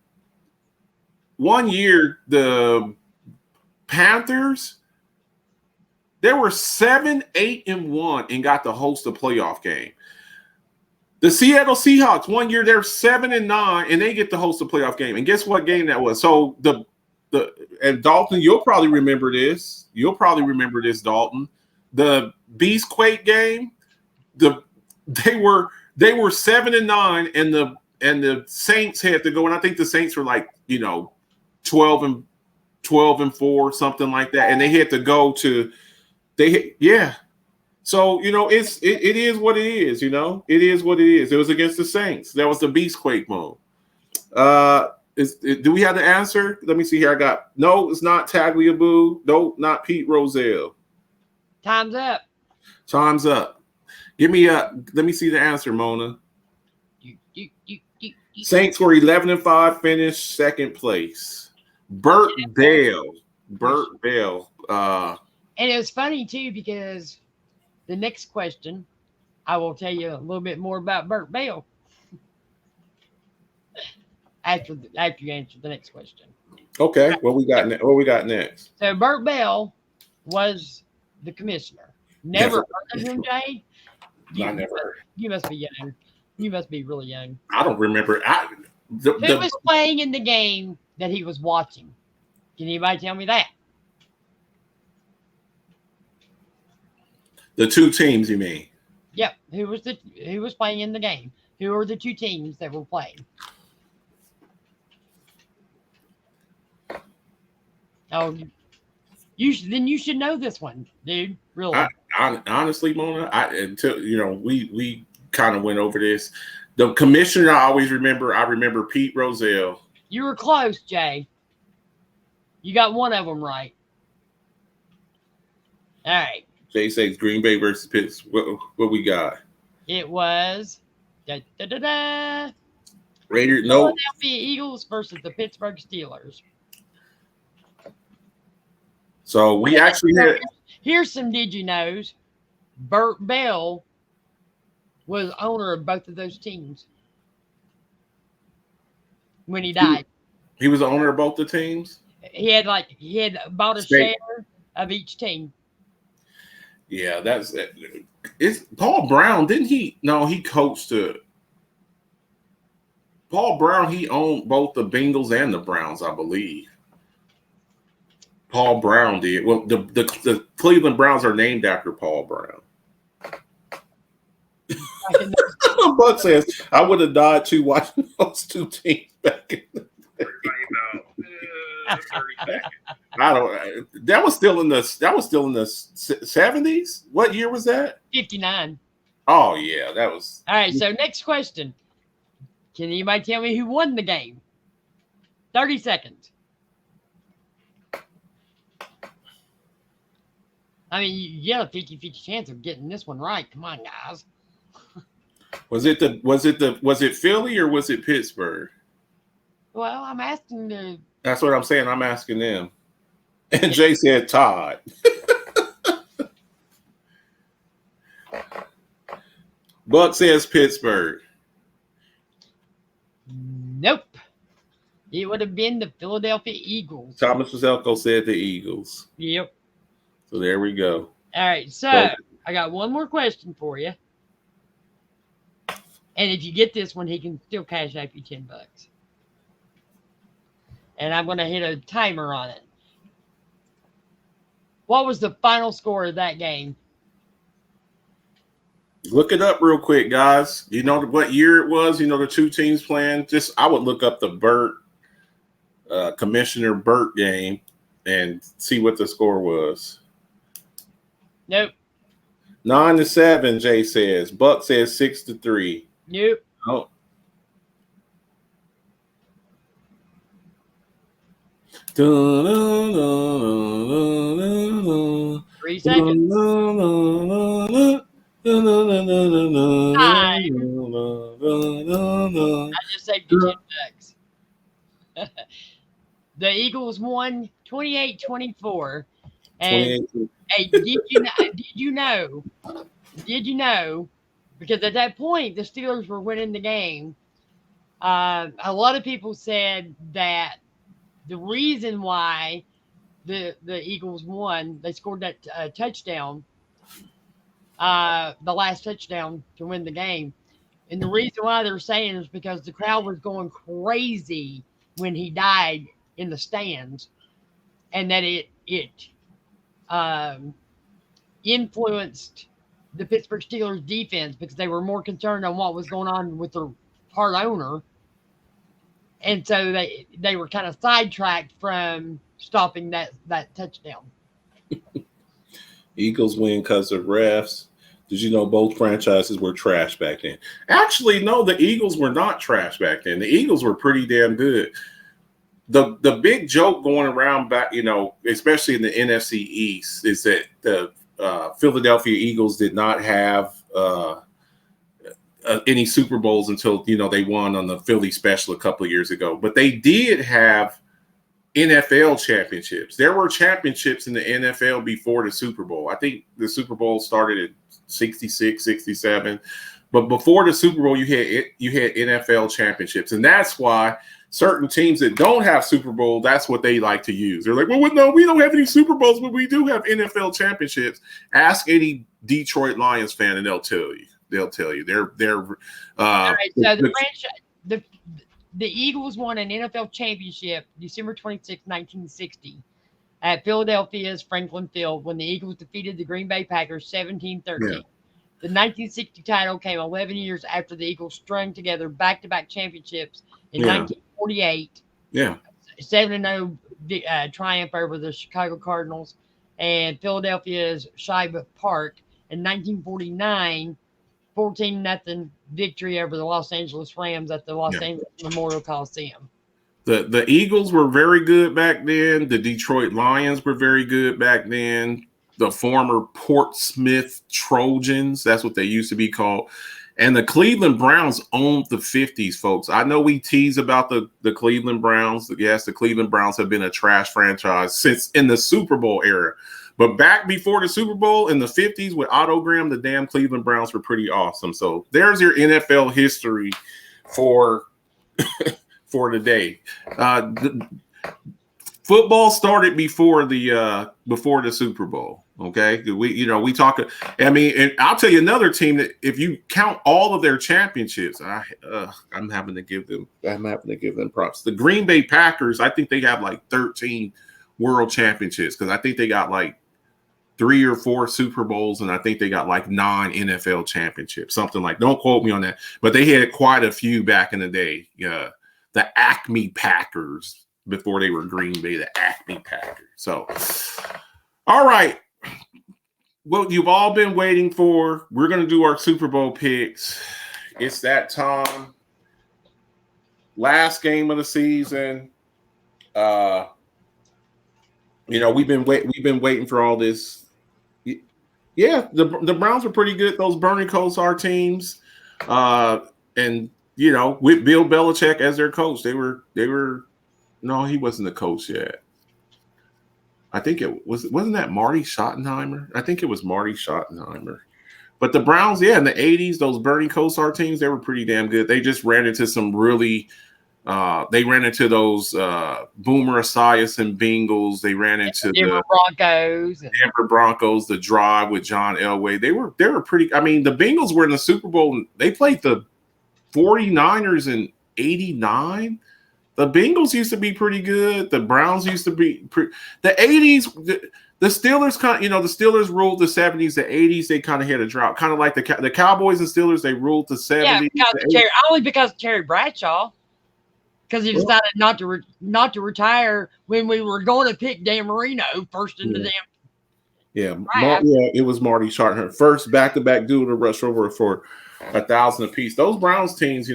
Panthers, they were 7-8-1 and got to host a playoff game. The Seattle Seahawks, one year they're 7-9 and they get to host a playoff game. And guess what game that was? So and Dalton, you'll probably remember this. Dalton. The Beastquake game, they were 7-9 and the Saints had to go, and I think the Saints were like 12-4, something like that, and they had to go to So it is what it is. It is what it is. It was against the Saints. That was the Beastquake mode. Do we have the answer? Let me see here. No, it's not Tagliabue. No, not Pete Rozelle. Time's up. Time's up. Let me see the answer, Mona. Saints were 11-5, finished second place. Burt Bell. And it was funny too, because the next question, I will tell you a little bit more about Burt Bell after you answer the next question. Okay, what we got next? So Burt Bell was the commissioner. Never heard of him, Jay? I never heard. You must be young. You must be really young. I don't remember. Who was playing in the game that he was watching? Can anybody tell me that? The two teams, you mean? Yep. Who was playing in the game? Who were the two teams that were playing? Oh, you should know this one, dude. Really? Honestly, Mona, until we kind of went over this. The commissioner I always remember. I remember Pete Rozelle. You were close, Jay. You got one of them right. All right. Jay says Green Bay versus Pittsburgh. What we got? It was Da, da, da, da. Raiders. No. Philadelphia Eagles versus the Pittsburgh Steelers. So we actually had. Here's some did you knows. Burt Bell was owner of both of those teams when he died. He was the owner of both the teams. He had bought a share of each team. Yeah, that's it. It's Paul Brown. Didn't he? No, he coached Paul Brown. He owned both the Bengals and the Browns, I believe. Paul Brown did. Well, the Cleveland Browns are named after Paul Brown. Buck says, I would have died too watching those two teams back in the day. I don't. That was still in the 70s. What year was that? 59. Oh yeah, that was. All right. So next question: can anybody tell me who won the game? 30 seconds. I mean, you get a 50-50 chance of getting this one right. Come on, guys. Was it Philly or was it Pittsburgh? Well, I'm asking the. That's what I'm saying. I'm asking them. And Jay said Todd. Buck says Pittsburgh. Nope. It would have been the Philadelphia Eagles. Thomas Pazelko said the Eagles. Yep. So there we go. All right. So I got one more question for you. And if you get this one, he can still cash out you $10. And I'm going to hit a timer on it. What was the final score of that game? Look it up real quick, guys. You know what year it was? You know the two teams playing? I would look up the Commissioner Burt game and see what the score was. Nope. 9-7, Jay says. Buck says 6-3. Nope. Oh. Dun, 3 seconds. I just saved you $10. The Eagles won 28-24. And hey, did you know? Because at that point, the Steelers were winning the game. A lot of people said that the reason why the Eagles won, they scored that touchdown, the last touchdown to win the game. And the reason why they're saying is because the crowd was going crazy when he died in the stands, and that it influenced the Pittsburgh Steelers defense because they were more concerned on what was going on with their part owner. And so they were kind of sidetracked from stopping that touchdown. Eagles win because of refs. Did you know both franchises were trash back then? Actually, no, the Eagles were not trash back then. The Eagles were pretty damn good. The big joke going around back, especially in the NFC East, is that the Philadelphia Eagles did not have any Super Bowls until they won on the Philly Special a couple of years ago. But they did have NFL championships. There were championships in the NFL before the Super Bowl. I think the Super Bowl started at 66, 67. But before the Super Bowl, you had NFL championships. And that's why certain teams that don't have Super Bowl, that's what they like to use. They're like, well, no, we don't have any Super Bowls, but we do have NFL championships. Ask any Detroit Lions fan and they'll tell you. They're all right, so the Eagles won an NFL championship December 26, 1960 at Philadelphia's Franklin Field when the Eagles defeated the Green Bay Packers 17-13. Yeah. The 1960 title came 11 years after the Eagles strung together back-to-back championships in 1948. Yeah. 7-0 triumph over the Chicago Cardinals and Philadelphia's Shibe Park. In 1949, 14-0 victory over the Los Angeles Rams at the Los Angeles Memorial Coliseum. The Eagles were very good back then. The Detroit Lions were very good back then. The former Portsmouth Trojans, that's what they used to be called. And the Cleveland Browns owned the 50s, folks. I know we tease about the Cleveland Browns. Yes, the Cleveland Browns have been a trash franchise since in the Super Bowl era. But back before the Super Bowl in the 50s with Otto Graham, the damn Cleveland Browns were pretty awesome. So there's your NFL history for today. Football started before the Super Bowl. Okay, we talk. I mean, and I'll tell you another team that if you count all of their championships, I'm having to give them props. The Green Bay Packers, I think they have like 13 world championships because I think they got like 3 or 4 Super Bowls, and I think they got like 9 NFL championships, something like. Don't quote me on that, but they had quite a few back in the day. The Acme Packers before they were Green Bay, the Acme Packers. So, all right. What you've all been waiting for, we're going to do our Super Bowl picks. It's that time. Last game of the season. We've been waiting for all this. Yeah, the Browns are pretty good. Those Bernie Kosar teams, and with Bill Belichick as their coach, they were. No, he wasn't the coach yet. I think wasn't that Marty Schottenheimer? I think it was Marty Schottenheimer. But the Browns, in the 80s, those Bernie Kosar teams, they were pretty damn good. They just ran into some really they ran into those Boomer Esiason Bengals. They ran into the Denver Broncos, the drive with John Elway. They were pretty. I mean, the Bengals were in the Super Bowl. They played the 49ers in 89. The Bengals used to be pretty good. The Browns used to be the 80s. The Steelers the Steelers ruled the 70s. The 80s they kind of had a drop, kind of like the Cowboys and Steelers. They ruled the 70s. Yeah, only because of Terry Bradshaw, because he decided not to retire when we were going to pick Dan Marino first in the damn. Yeah, it was Marty Schottenheimer, first back-to-back duo to rush over for 1,000 apiece. Those Browns teams,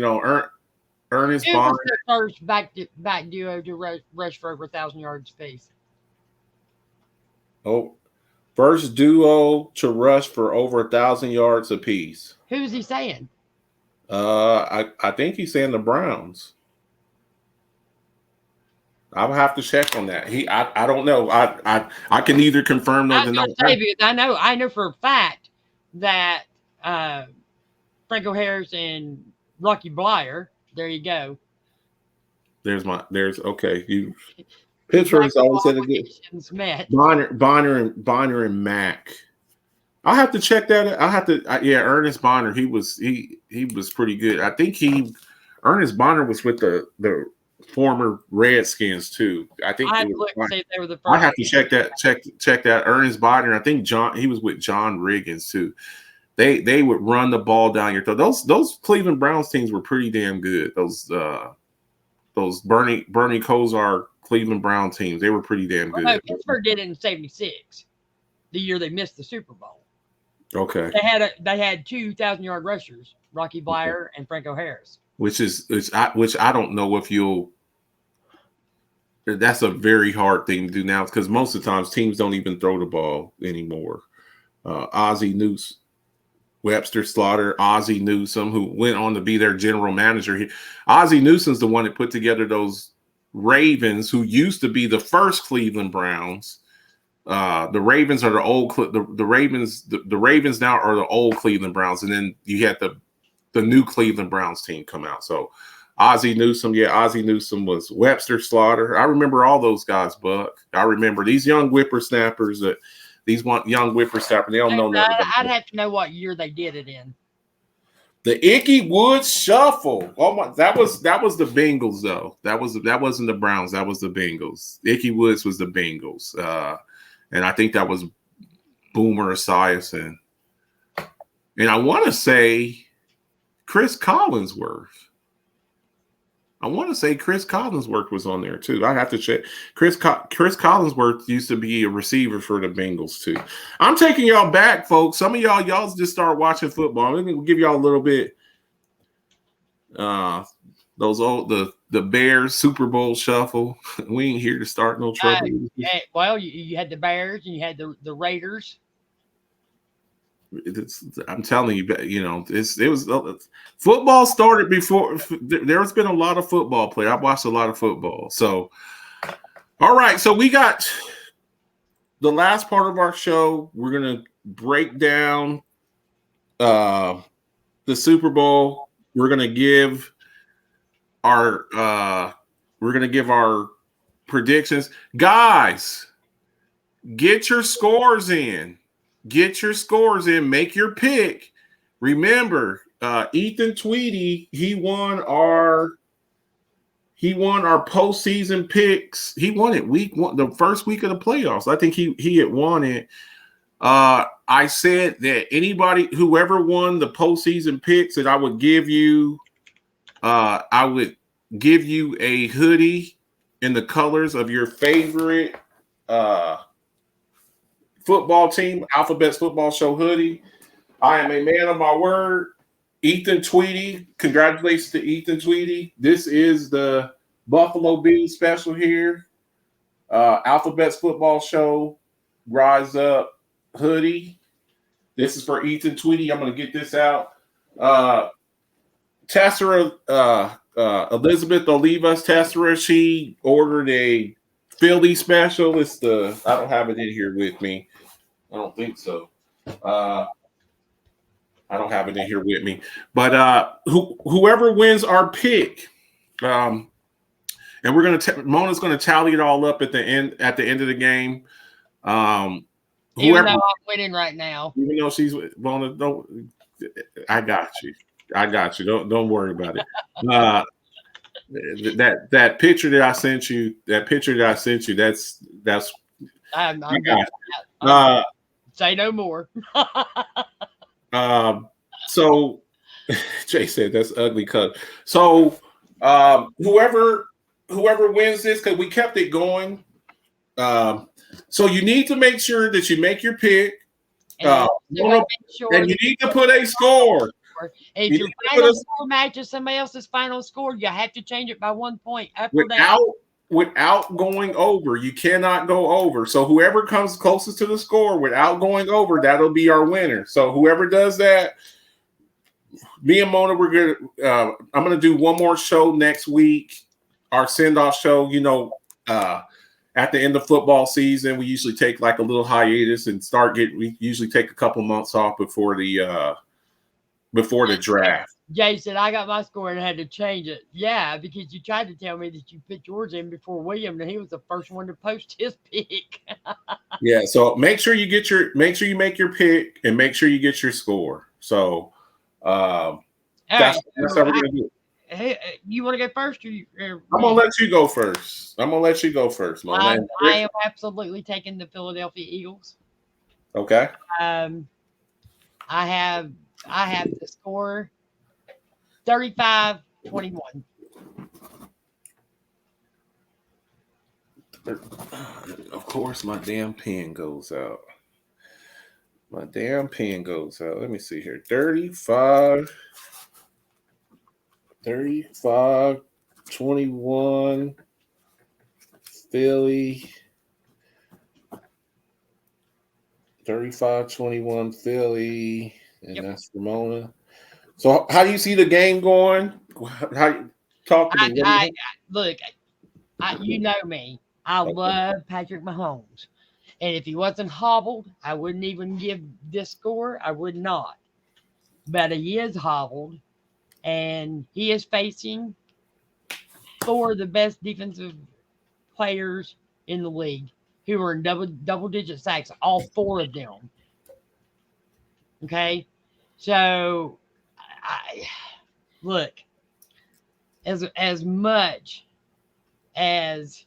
Ernest Bonner. Was the first back duo to rush for over 1,000 yards apiece. Oh, first duo to rush for over 1,000 yards apiece. Who is he saying? I think he's saying the Browns. I'll have to check on that. I don't know. I can neither confirm nor deny. I know for a fact that Franco Harris and Rocky Blyer. There you go. Okay. Pittsburgh's always said it good. Bonner and Mack. I'll have to check that. I'll have to. Ernest Bonner. He was pretty good. I think Ernest Bonner was with the former Redskins too. I think they were the first. I have to check that. Ernest Bonner. I think he was with John Riggins too. They would run the ball down your throat. Those Cleveland Browns teams were pretty damn good. Those Bernie Kosar Cleveland Brown teams, they were pretty damn good. No, Pittsburgh did it in '76, the year they missed the Super Bowl. Okay. They had 2,000-yard rushers, Rocky Blyer and Franco Harris. Which I don't know if you'll. That's a very hard thing to do now because most of the times teams don't even throw the ball anymore. Ozzie Newsome. Webster Slaughter, Ozzie Newsome, who went on to be their general manager. Ozzie Newsome's the one that put together those Ravens, who used to be the first Cleveland Browns. The Ravens are the old. The Ravens. The Ravens now are the old Cleveland Browns, and then you had the new Cleveland Browns team come out. So Ozzie Newsome, Ozzie Newsome was Webster Slaughter. I remember all those guys, Buck. I remember these young whippersnappers that. These young whippersnappers, they don't know nothing. I'd have to know what year they did it in. The Ickey Woods Shuffle. Oh my! That was the Bengals though. That wasn't the Browns. That was the Bengals. Ickey Woods was the Bengals, and I think that was Boomer Esiason. And I want to say Chris Collinsworth. Was on there too. I have to check. Chris Collinsworth used to be a receiver for the Bengals too. I'm taking y'all back, folks. Some of y'all just start watching football. Let me give y'all a little bit. Those old the Bears Super Bowl shuffle. We ain't here to start no trouble. Well, you had the Bears and you had the Raiders. I'm telling you, you know, it was football started before. There's been a lot of football play. I've watched a lot of football. So, all right. So we got the last part of our show. We're gonna break down the Super Bowl. We're gonna give our predictions, guys. Get your scores in. Get your scores in. Make your pick. Remember, Ethan Tweedy, he won our postseason picks. He won it week one, the first week of the playoffs. I think he had won it. I said that whoever won the postseason picks, that I would give you a hoodie in the colors of your favorite football team, Alphabet's Football Show hoodie. I am a man of my word. Ethan Tweedy. Congratulations to Ethan Tweedy. This is the Buffalo Bills special here. Alphabet's Football Show Rise Up hoodie. This is for Ethan Tweedy. I'm going to get this out. Tessera, Elizabeth Olivas Tessera, she ordered a Philly special. I don't have it in here with me. I don't think so. I don't have it in here with me. But whoever wins our pick, and we're gonna Mona's gonna tally it all up at the end of the game. Even though I'm winning right now. Even though she's Mona, I got you. Don't worry about it. That picture that I sent you, that's I got you. Say no more. So Jay said that's ugly cut. So whoever wins this, because we kept it going. So you need to make sure that you make your pick. And you need to put a score. If your final score matches somebody else's final score, you have to change it by 1 point. Without going over. You cannot go over. So whoever comes closest to the score without going over, that'll be our winner. So whoever does that, me and Mona, I'm gonna do one more show next week. Our send-off show, at the end of football season, we usually take like a little hiatus and we usually take a couple months off before the draft. Jay said, I got my score and I had to change it. Yeah, because you tried to tell me that you put yours in before William, and he was the first one to post his pick. Yeah, so make sure you make your pick and make sure you get your score. So that's how we're gonna do it. Hey, you want to go first? I'm gonna let you go first. I am absolutely taking the Philadelphia Eagles. Okay. I have the score 35-21. Of course, my damn pen goes out. Let me see here. 35-21 Philly. 35-21 Philly. And that's Ramona. So how do you see the game going? How you talk to me? Look, you know me. I love Patrick Mahomes. And if he wasn't hobbled, I wouldn't even give this score. I would not. But he is hobbled. And he is facing 4 of the best defensive players in the league who are in double-digit sacks, all 4 of them. Okay? So, look, as much as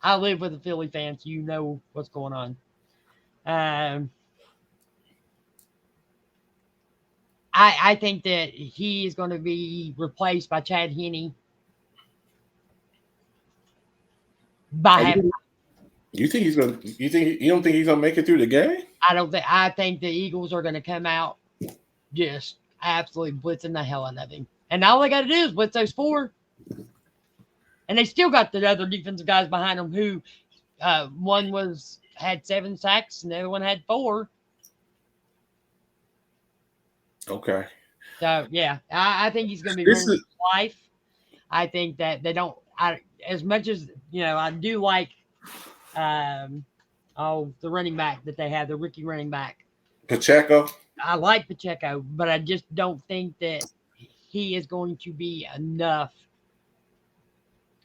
I live with the Philly fans, you know what's going on. I think that he is going to be replaced by Chad Henne You think he's going? You don't think he's going to make it through the game? I think the Eagles are going to come out just absolutely blitzing the hell out of him, and all they got to do is blitz those 4, and they still got the other defensive guys behind them. Who one had 7 sacks, and the other one had 4. Okay. So yeah, I think he's going to be This running is for life. I think that they don't. As much as I do like the running back that they have, the rookie running back. Pacheco. I like Pacheco, but I just don't think that he is going to be enough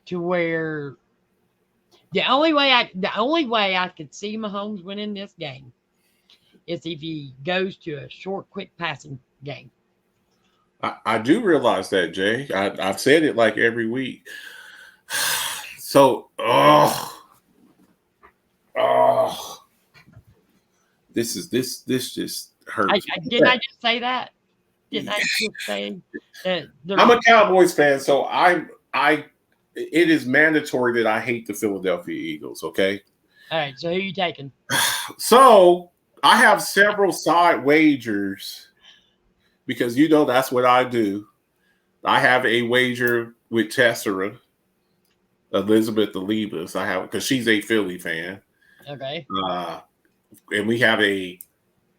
to where the only way I could see Mahomes winning this game is if he goes to a short, quick passing game. I do realize that, Jay. I've said it like every week. So, this just hurts. Didn't I just say that? Didn't I just say that? I'm a Cowboys fan, so it is mandatory that I hate the Philadelphia Eagles. Okay. All right. So who are you taking? So I have several side wagers because that's what I do. I have a wager with Tessera, Elizabeth Alibas. I have because she's a Philly fan. Okay. And we have a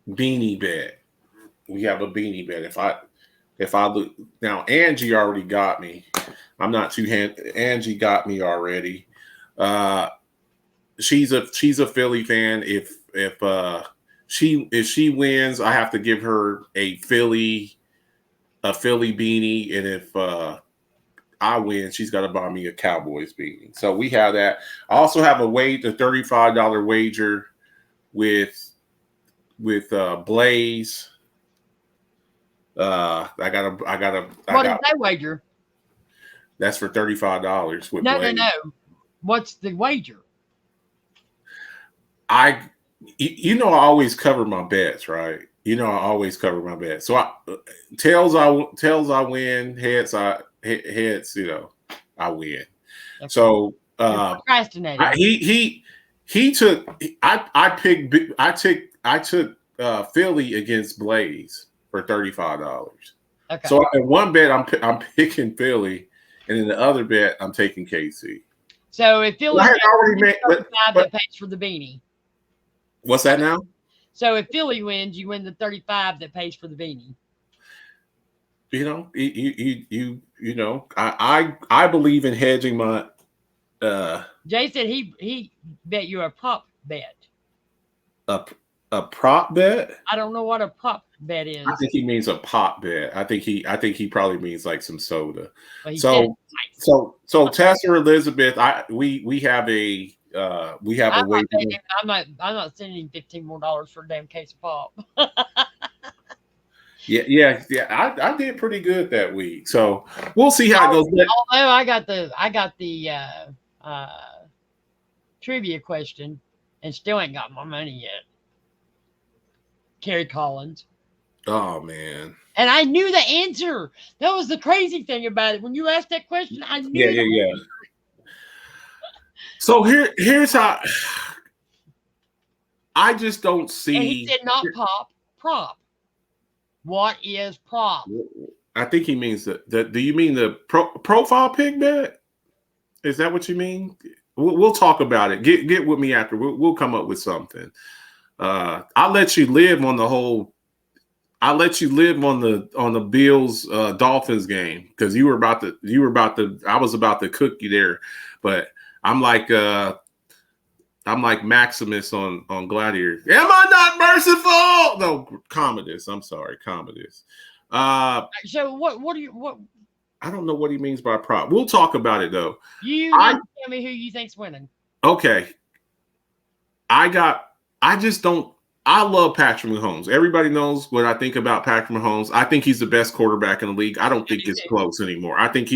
beanie bet. We have a beanie bet. If I look now, Angie already got me. I'm not too Angie got me already. She's a Philly fan. If she wins, I have to give her a Philly beanie, and if I win, she's got to buy me a Cowboys beanie. So we have that. I also have a $35 wager with Blaze. I got What is that wager? That's for $35 with Blaze. No. What's the wager? I always cover my bets, right? I always cover my bets. So tails I win, heads I win. Okay. So procrastinating. he took I took Philly against Blaze for $35. Okay. So in one bet I'm picking Philly, and in the other bet I'm taking KC. So if Philly wins, that pays for the beanie. What's that now? So if Philly wins, you win the 35 that pays for the beanie. I believe in hedging my. Jay said he bet you a prop bet. A prop bet? I don't know what a prop bet is. I think he means a pop bet. I think he probably means like some soda. So Tessa Elizabeth, we have a way. I'm not sending $15 more for a damn case of pop. Yeah. I did pretty good that week, so we'll see how it goes. Although I got the trivia question and still ain't got my money yet. Kerry Collins. Oh man! And I knew the answer. That was the crazy thing about it. When you asked that question, I knew. Yeah. So here's how. I just don't see. And he said not pop, prop. What is prop? I think he means that. Do you mean the profile pick bet? Is that what you mean? We'll talk about it. Get with me after. We'll come up with something. I'll let you live on the whole. I'll let you live on the Bills Dolphins game because you were about to. I was about to cook you there, but I'm like Maximus on Gladiator. Am I not merciful? No, Commodus. I'm sorry, Commodus. So what do you? I don't know what he means by prop. We'll talk about it though. You tell me who you think's winning. Okay. I love Patrick Mahomes. Everybody knows what I think about Patrick Mahomes. I think he's the best quarterback in the league. I don't think it's close anymore. I think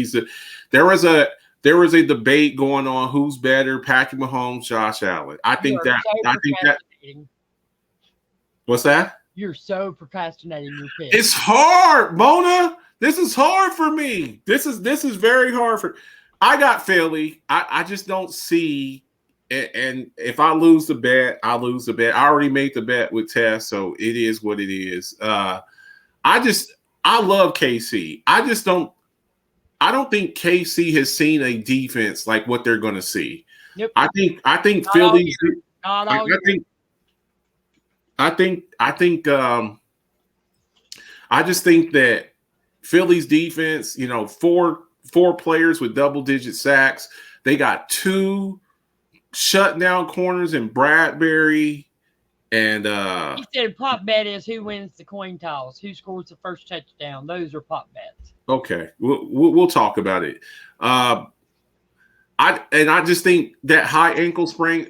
there was a debate going on who's better, Patrick Mahomes, Josh Allen. I think that. What's that? You're so procrastinating your pick. It's hard, Mona. This is hard for me. This is very hard for. I got Philly. I just don't see. And if I lose the bet, I lose the bet. I already made the bet with Tess, so it is what it is. I love KC. I don't think KC has seen a defense like what they're going to see. Yep. I think Philly. I just think that Philly's defense, four players with double-digit sacks. They got 2 shutdown corners in Bradbury and He said prop bet is who wins the coin toss, who scores the first touchdown. Those are prop bets. okay, we'll talk about it. I just think that a high ankle sprain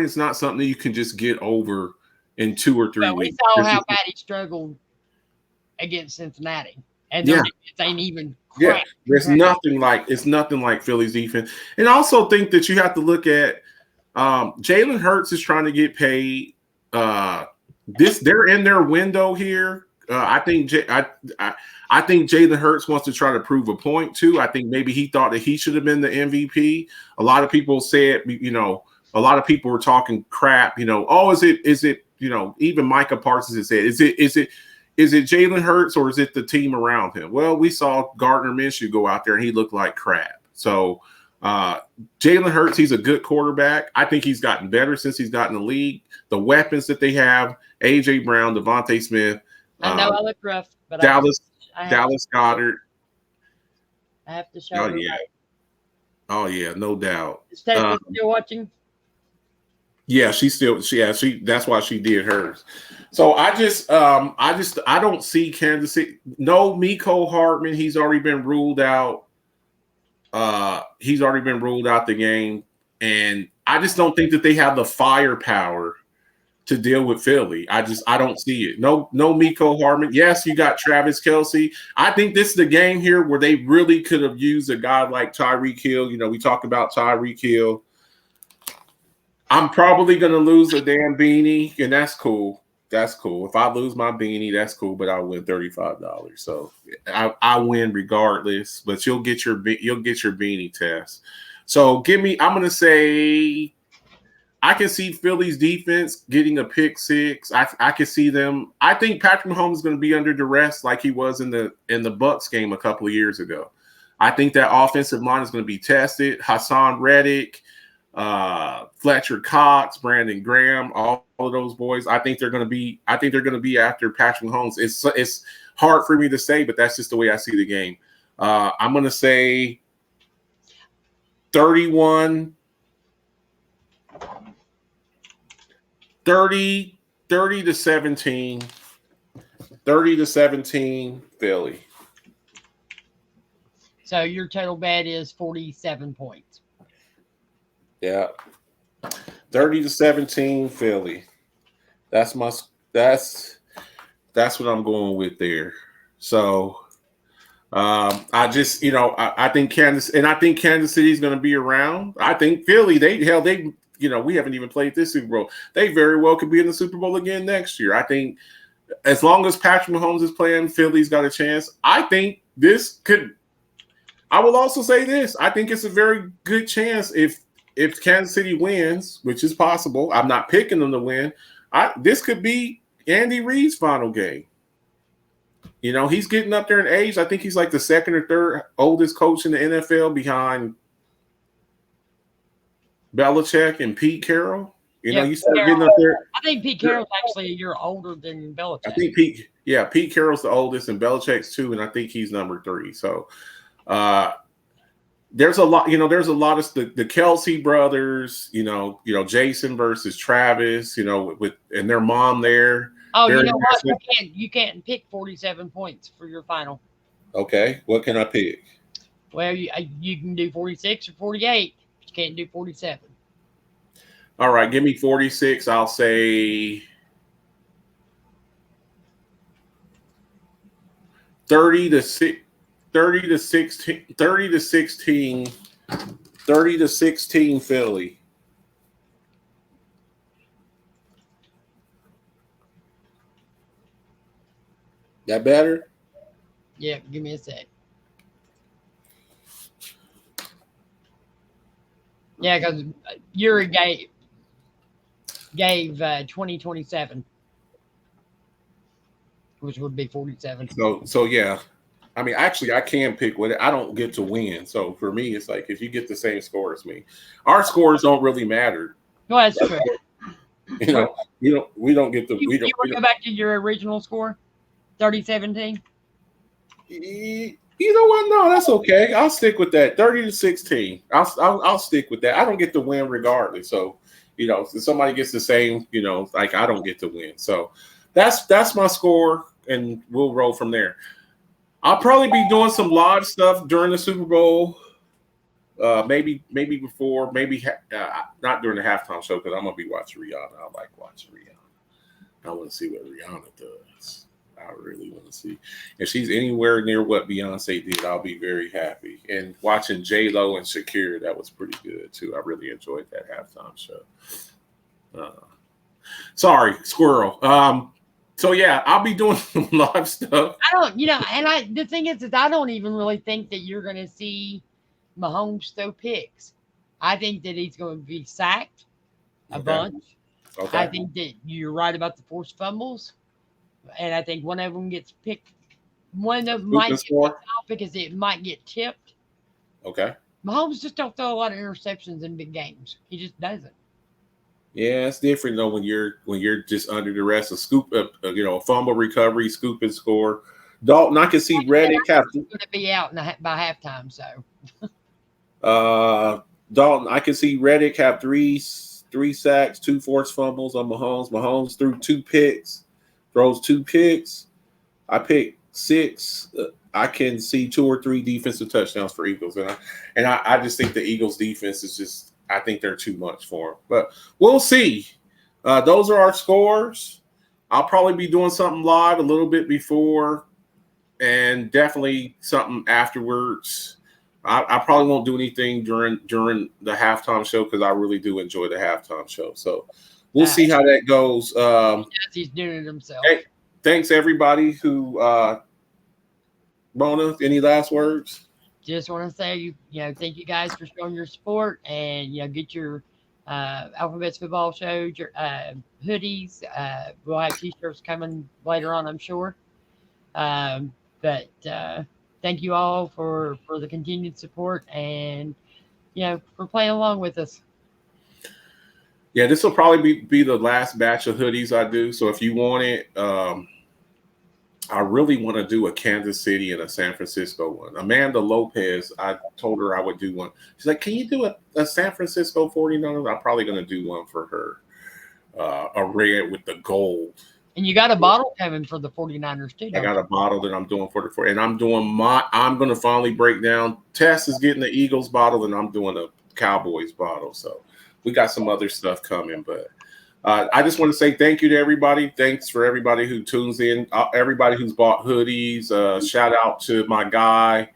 is not something that you can just get over in 2 or 3 But we weeks. saw how bad he struggled against Cincinnati, and their defense ain't even crap. It's nothing like Philly's defense. And I also think that you have to look at Jalen Hurts is trying to get paid. They're in their window here. I think Jalen Hurts wants to try to prove a point too. I think maybe he thought that he should have been the MVP. A lot of people said, a lot of people were talking crap. Is it? Even Micah Parsons has said, is it Jalen Hurts or is it the team around him? Well, we saw Gardner Minshew go out there and he looked like crap. So Jalen Hurts, he's a good quarterback. I think he's gotten better since he's gotten in the league. The weapons that they have, A.J. Brown, Devontae Smith. I know I look rough, but Dallas Goedert. I have to show you. Oh, yeah, no doubt. Is Stephanie still watching? Yeah, that's why she did hers. So I don't see Kansas City. No, Mecole Hardman, he's already been ruled out. He's already been ruled out the game. And I just don't think that they have the firepower to deal with Philly. I don't see it. No Mecole Hardman. Yes, you got Travis Kelce. I think this is the game here where they really could have used a guy like Tyreek Hill. We talk about Tyreek Hill. I'm probably going to lose a damn beanie, and that's cool. That's cool. If I lose my beanie, that's cool, but I'll win $35. So I win regardless, but you'll get your beanie test. So I'm going to say I can see Philly's defense getting a pick 6. I can see them. I think Patrick Mahomes is going to be under duress like he was in the Bucks game a couple of years ago. I think that offensive line is going to be tested. Hassan Reddick, Fletcher Cox, Brandon Graham, all of those boys. I think they're going to be after Patrick Mahomes. It's hard for me to say, but that's just the way I see the game. I'm going to say 30 to 17 Philly. So your total bet is 47 points. Yeah. 30 to 17 Philly. That's what I'm going with there. So I think Kansas City is going to be around. I think Philly, we haven't even played this Super Bowl. They very well could be in the Super Bowl again next year. I think as long as Patrick Mahomes is playing, Philly's got a chance. I will also say this. I think it's a very good chance if Kansas City wins, which is possible. I'm not picking them to win. This could be Andy Reid's final game. He's getting up there in age. I think he's like the 2nd or 3rd oldest coach in the NFL behind Belichick and Pete Carroll. You start getting up there. I think Pete Carroll's actually a year older than Belichick. I think Pete Carroll's the oldest and Belichick's 2, and I think he's number 3. So there's a lot, there's a lot of the Kelsey brothers, Jason versus Travis, with and their mom there. Oh, you know what? You can't pick 47 points for your final. Okay, what can I pick? Well, you can do 46 or 48, but you can't do 47. All right, give me 46. I'll say 30 to 16 Philly. That better? Yeah, give me a sec. Yeah, because Yuri gave 2027, which would be 47. So yeah. I mean, actually, I can pick with it. I don't get to win. So for me, it's like if you get the same score as me, our scores don't really matter. No, that's true. We don't get the. You want to go back to your original score? 30-17? You know what? No, that's okay. I'll stick with that. 30-16. I'll stick with that. I don't get to win regardless. So, if somebody gets the same, like I don't get to win. So that's my score, and we'll roll from there. I'll probably be doing some live stuff during the Super Bowl. Maybe before, not during the halftime show, because I'm gonna be watching Rihanna. I like watching Rihanna. I want to see what Rihanna does. I really want to see if she's anywhere near what Beyonce did. I'll be very happy. And watching J-Lo and Shakira, that was pretty good too. I really enjoyed that halftime show. Sorry, squirrel. So yeah, I'll be doing some live stuff. I don't, and the thing is I don't even really think that you're going to see Mahomes throw picks. I think that he's going to be sacked a bunch. Okay. I think that you're right about the forced fumbles. And I think one of them gets picked. One of them might get picked off because it might get tipped. Okay. Mahomes just don't throw a lot of interceptions in big games. He just doesn't. Yeah, it's different though when you're just under the rest of scoop, a fumble recovery, scoop and score. Dalton, I can see Reddick have going to be out by halftime. So, Dalton, I can see Reddick have three sacks, 2 forced fumbles on Mahomes. Mahomes threw 2 picks. Throws 2 picks. I picked 6. I can see 2 or 3 defensive touchdowns for Eagles, and I just think the Eagles' defense is just. I think they're too much for them, but we'll see. Those are our scores. I'll probably be doing something live a little bit before, and definitely something afterwards. I probably won't do anything during the halftime show because I really do enjoy the halftime show. So. We'll see how that goes. He's doing it himself. Hey, thanks everybody who Mona, any last words? Just want to say, thank you guys for showing your support, and get your Alphabets Football Show your hoodies. We'll have t-shirts coming later on, I'm sure. But thank you all for the continued support, and for playing along with us. Yeah, this will probably be the last batch of hoodies I do. So if you want it, I really want to do a Kansas City and a San Francisco one. Amanda Lopez, I told her I would do one. She's like, can you do a San Francisco 49ers? I'm probably going to do one for her, a red with the gold. And you got a bottle coming for the 49ers too. I got a bottle that I'm doing for and I'm going to finally break down. Tess is getting the Eagles bottle, and I'm doing a Cowboys bottle. So we got some other stuff coming, but I just want to say thank you to everybody. Thanks for everybody who tunes in, everybody who's bought hoodies. Shout out to my guy,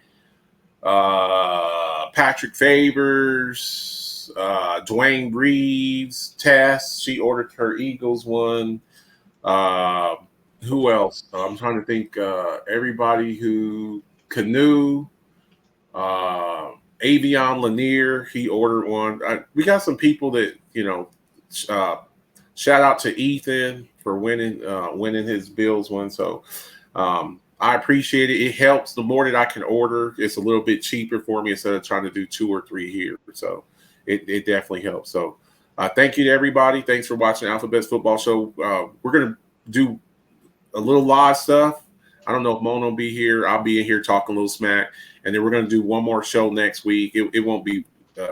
Patrick Favors, Dwayne Reeves, Tess. She ordered her Eagles one. Who else? I'm trying to think. Everybody who Canoe, Avion Lanier, he ordered one. We got some people that shout out to Ethan for winning his Bills one. So I appreciate it. It helps. The more that I can order, it's a little bit cheaper for me instead of trying to do 2 or 3 here. So it definitely helps. So thank you to everybody. Thanks for watching Alphabets Football Show. We're gonna do a little live stuff. I don't know if Mona will be here. I'll be in here talking a little smack. And then we're going to do one more show next week. It won't be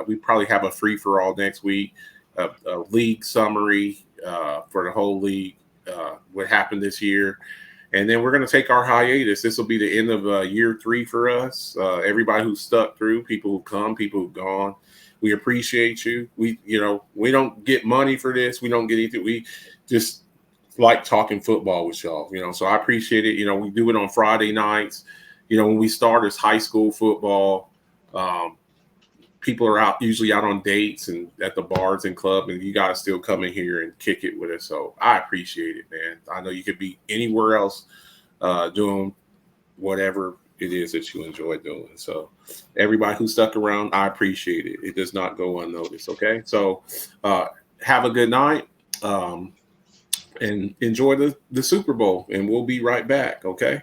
we probably have a free-for-all next week, a league summary for the whole league, what happened this year. And then we're going to take our hiatus. This will be the end of year 3 for us. Everybody who's stuck through, people who come, people who've gone. We appreciate you. We don't get money for this. We don't get anything. We just like talking football with y'all, so I appreciate it. We do it on Friday nights. When we start as high school football, people are usually out on dates and at the bars and club, and you guys still come in here and kick it with us. So I appreciate it, man. I know you could be anywhere else doing whatever it is that you enjoy doing. So everybody who stuck around, I appreciate it. It does not go unnoticed. Okay. So have a good night. And enjoy the Super Bowl, and we'll be right back, okay?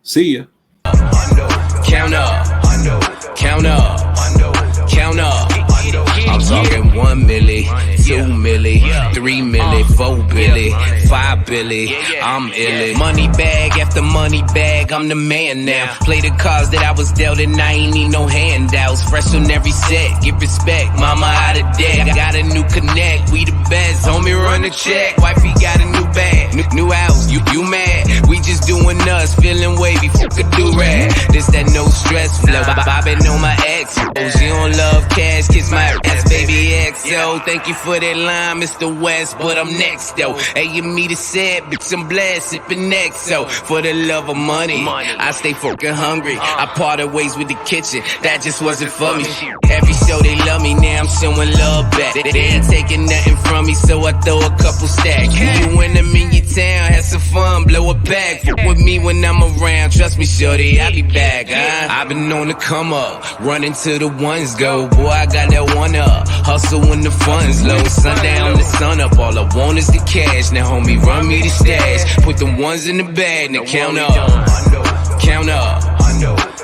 See ya. Count up, count up, count up. I'm talking 1 milli, 2 milli, 3 milli, 4 billy, 5 billy, I'm illy. Money bag after money bag, I'm the man now. Play the cards that I was dealt and I ain't need no handouts. Fresh on every set, give respect, mama out of debt. Got a new connect, we the best, homie run the check. Wifey got a new bag, new house, you mad. We just doing us, feeling wavy, fuck a do-rag. This that no stress flow, bobbing on my ex. She don't love cash, kiss my ass, baby XO. Thank you for that line, Mr. West, but I'm next though. Hey, you me the sad, bitch, I'm blessed, sippin' XO. For the love of money, I stay fucking hungry. I parted ways with the kitchen, that just wasn't for me. Every show they love me, now I'm showing love back. They ain't taking nothing from me, so I throw a couple stacks. You win them in your town, have some fun, blow a bag. Fuck with me when I'm around, trust me, shorty, I'll be back. I've been on the come up, running till the ones go. Boy, I got that one up, hustle when the funds low. Sundown the sun up, all I want is the cash. Now homie, run me the stash, put the ones in the bag, now count up, count up,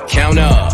count up.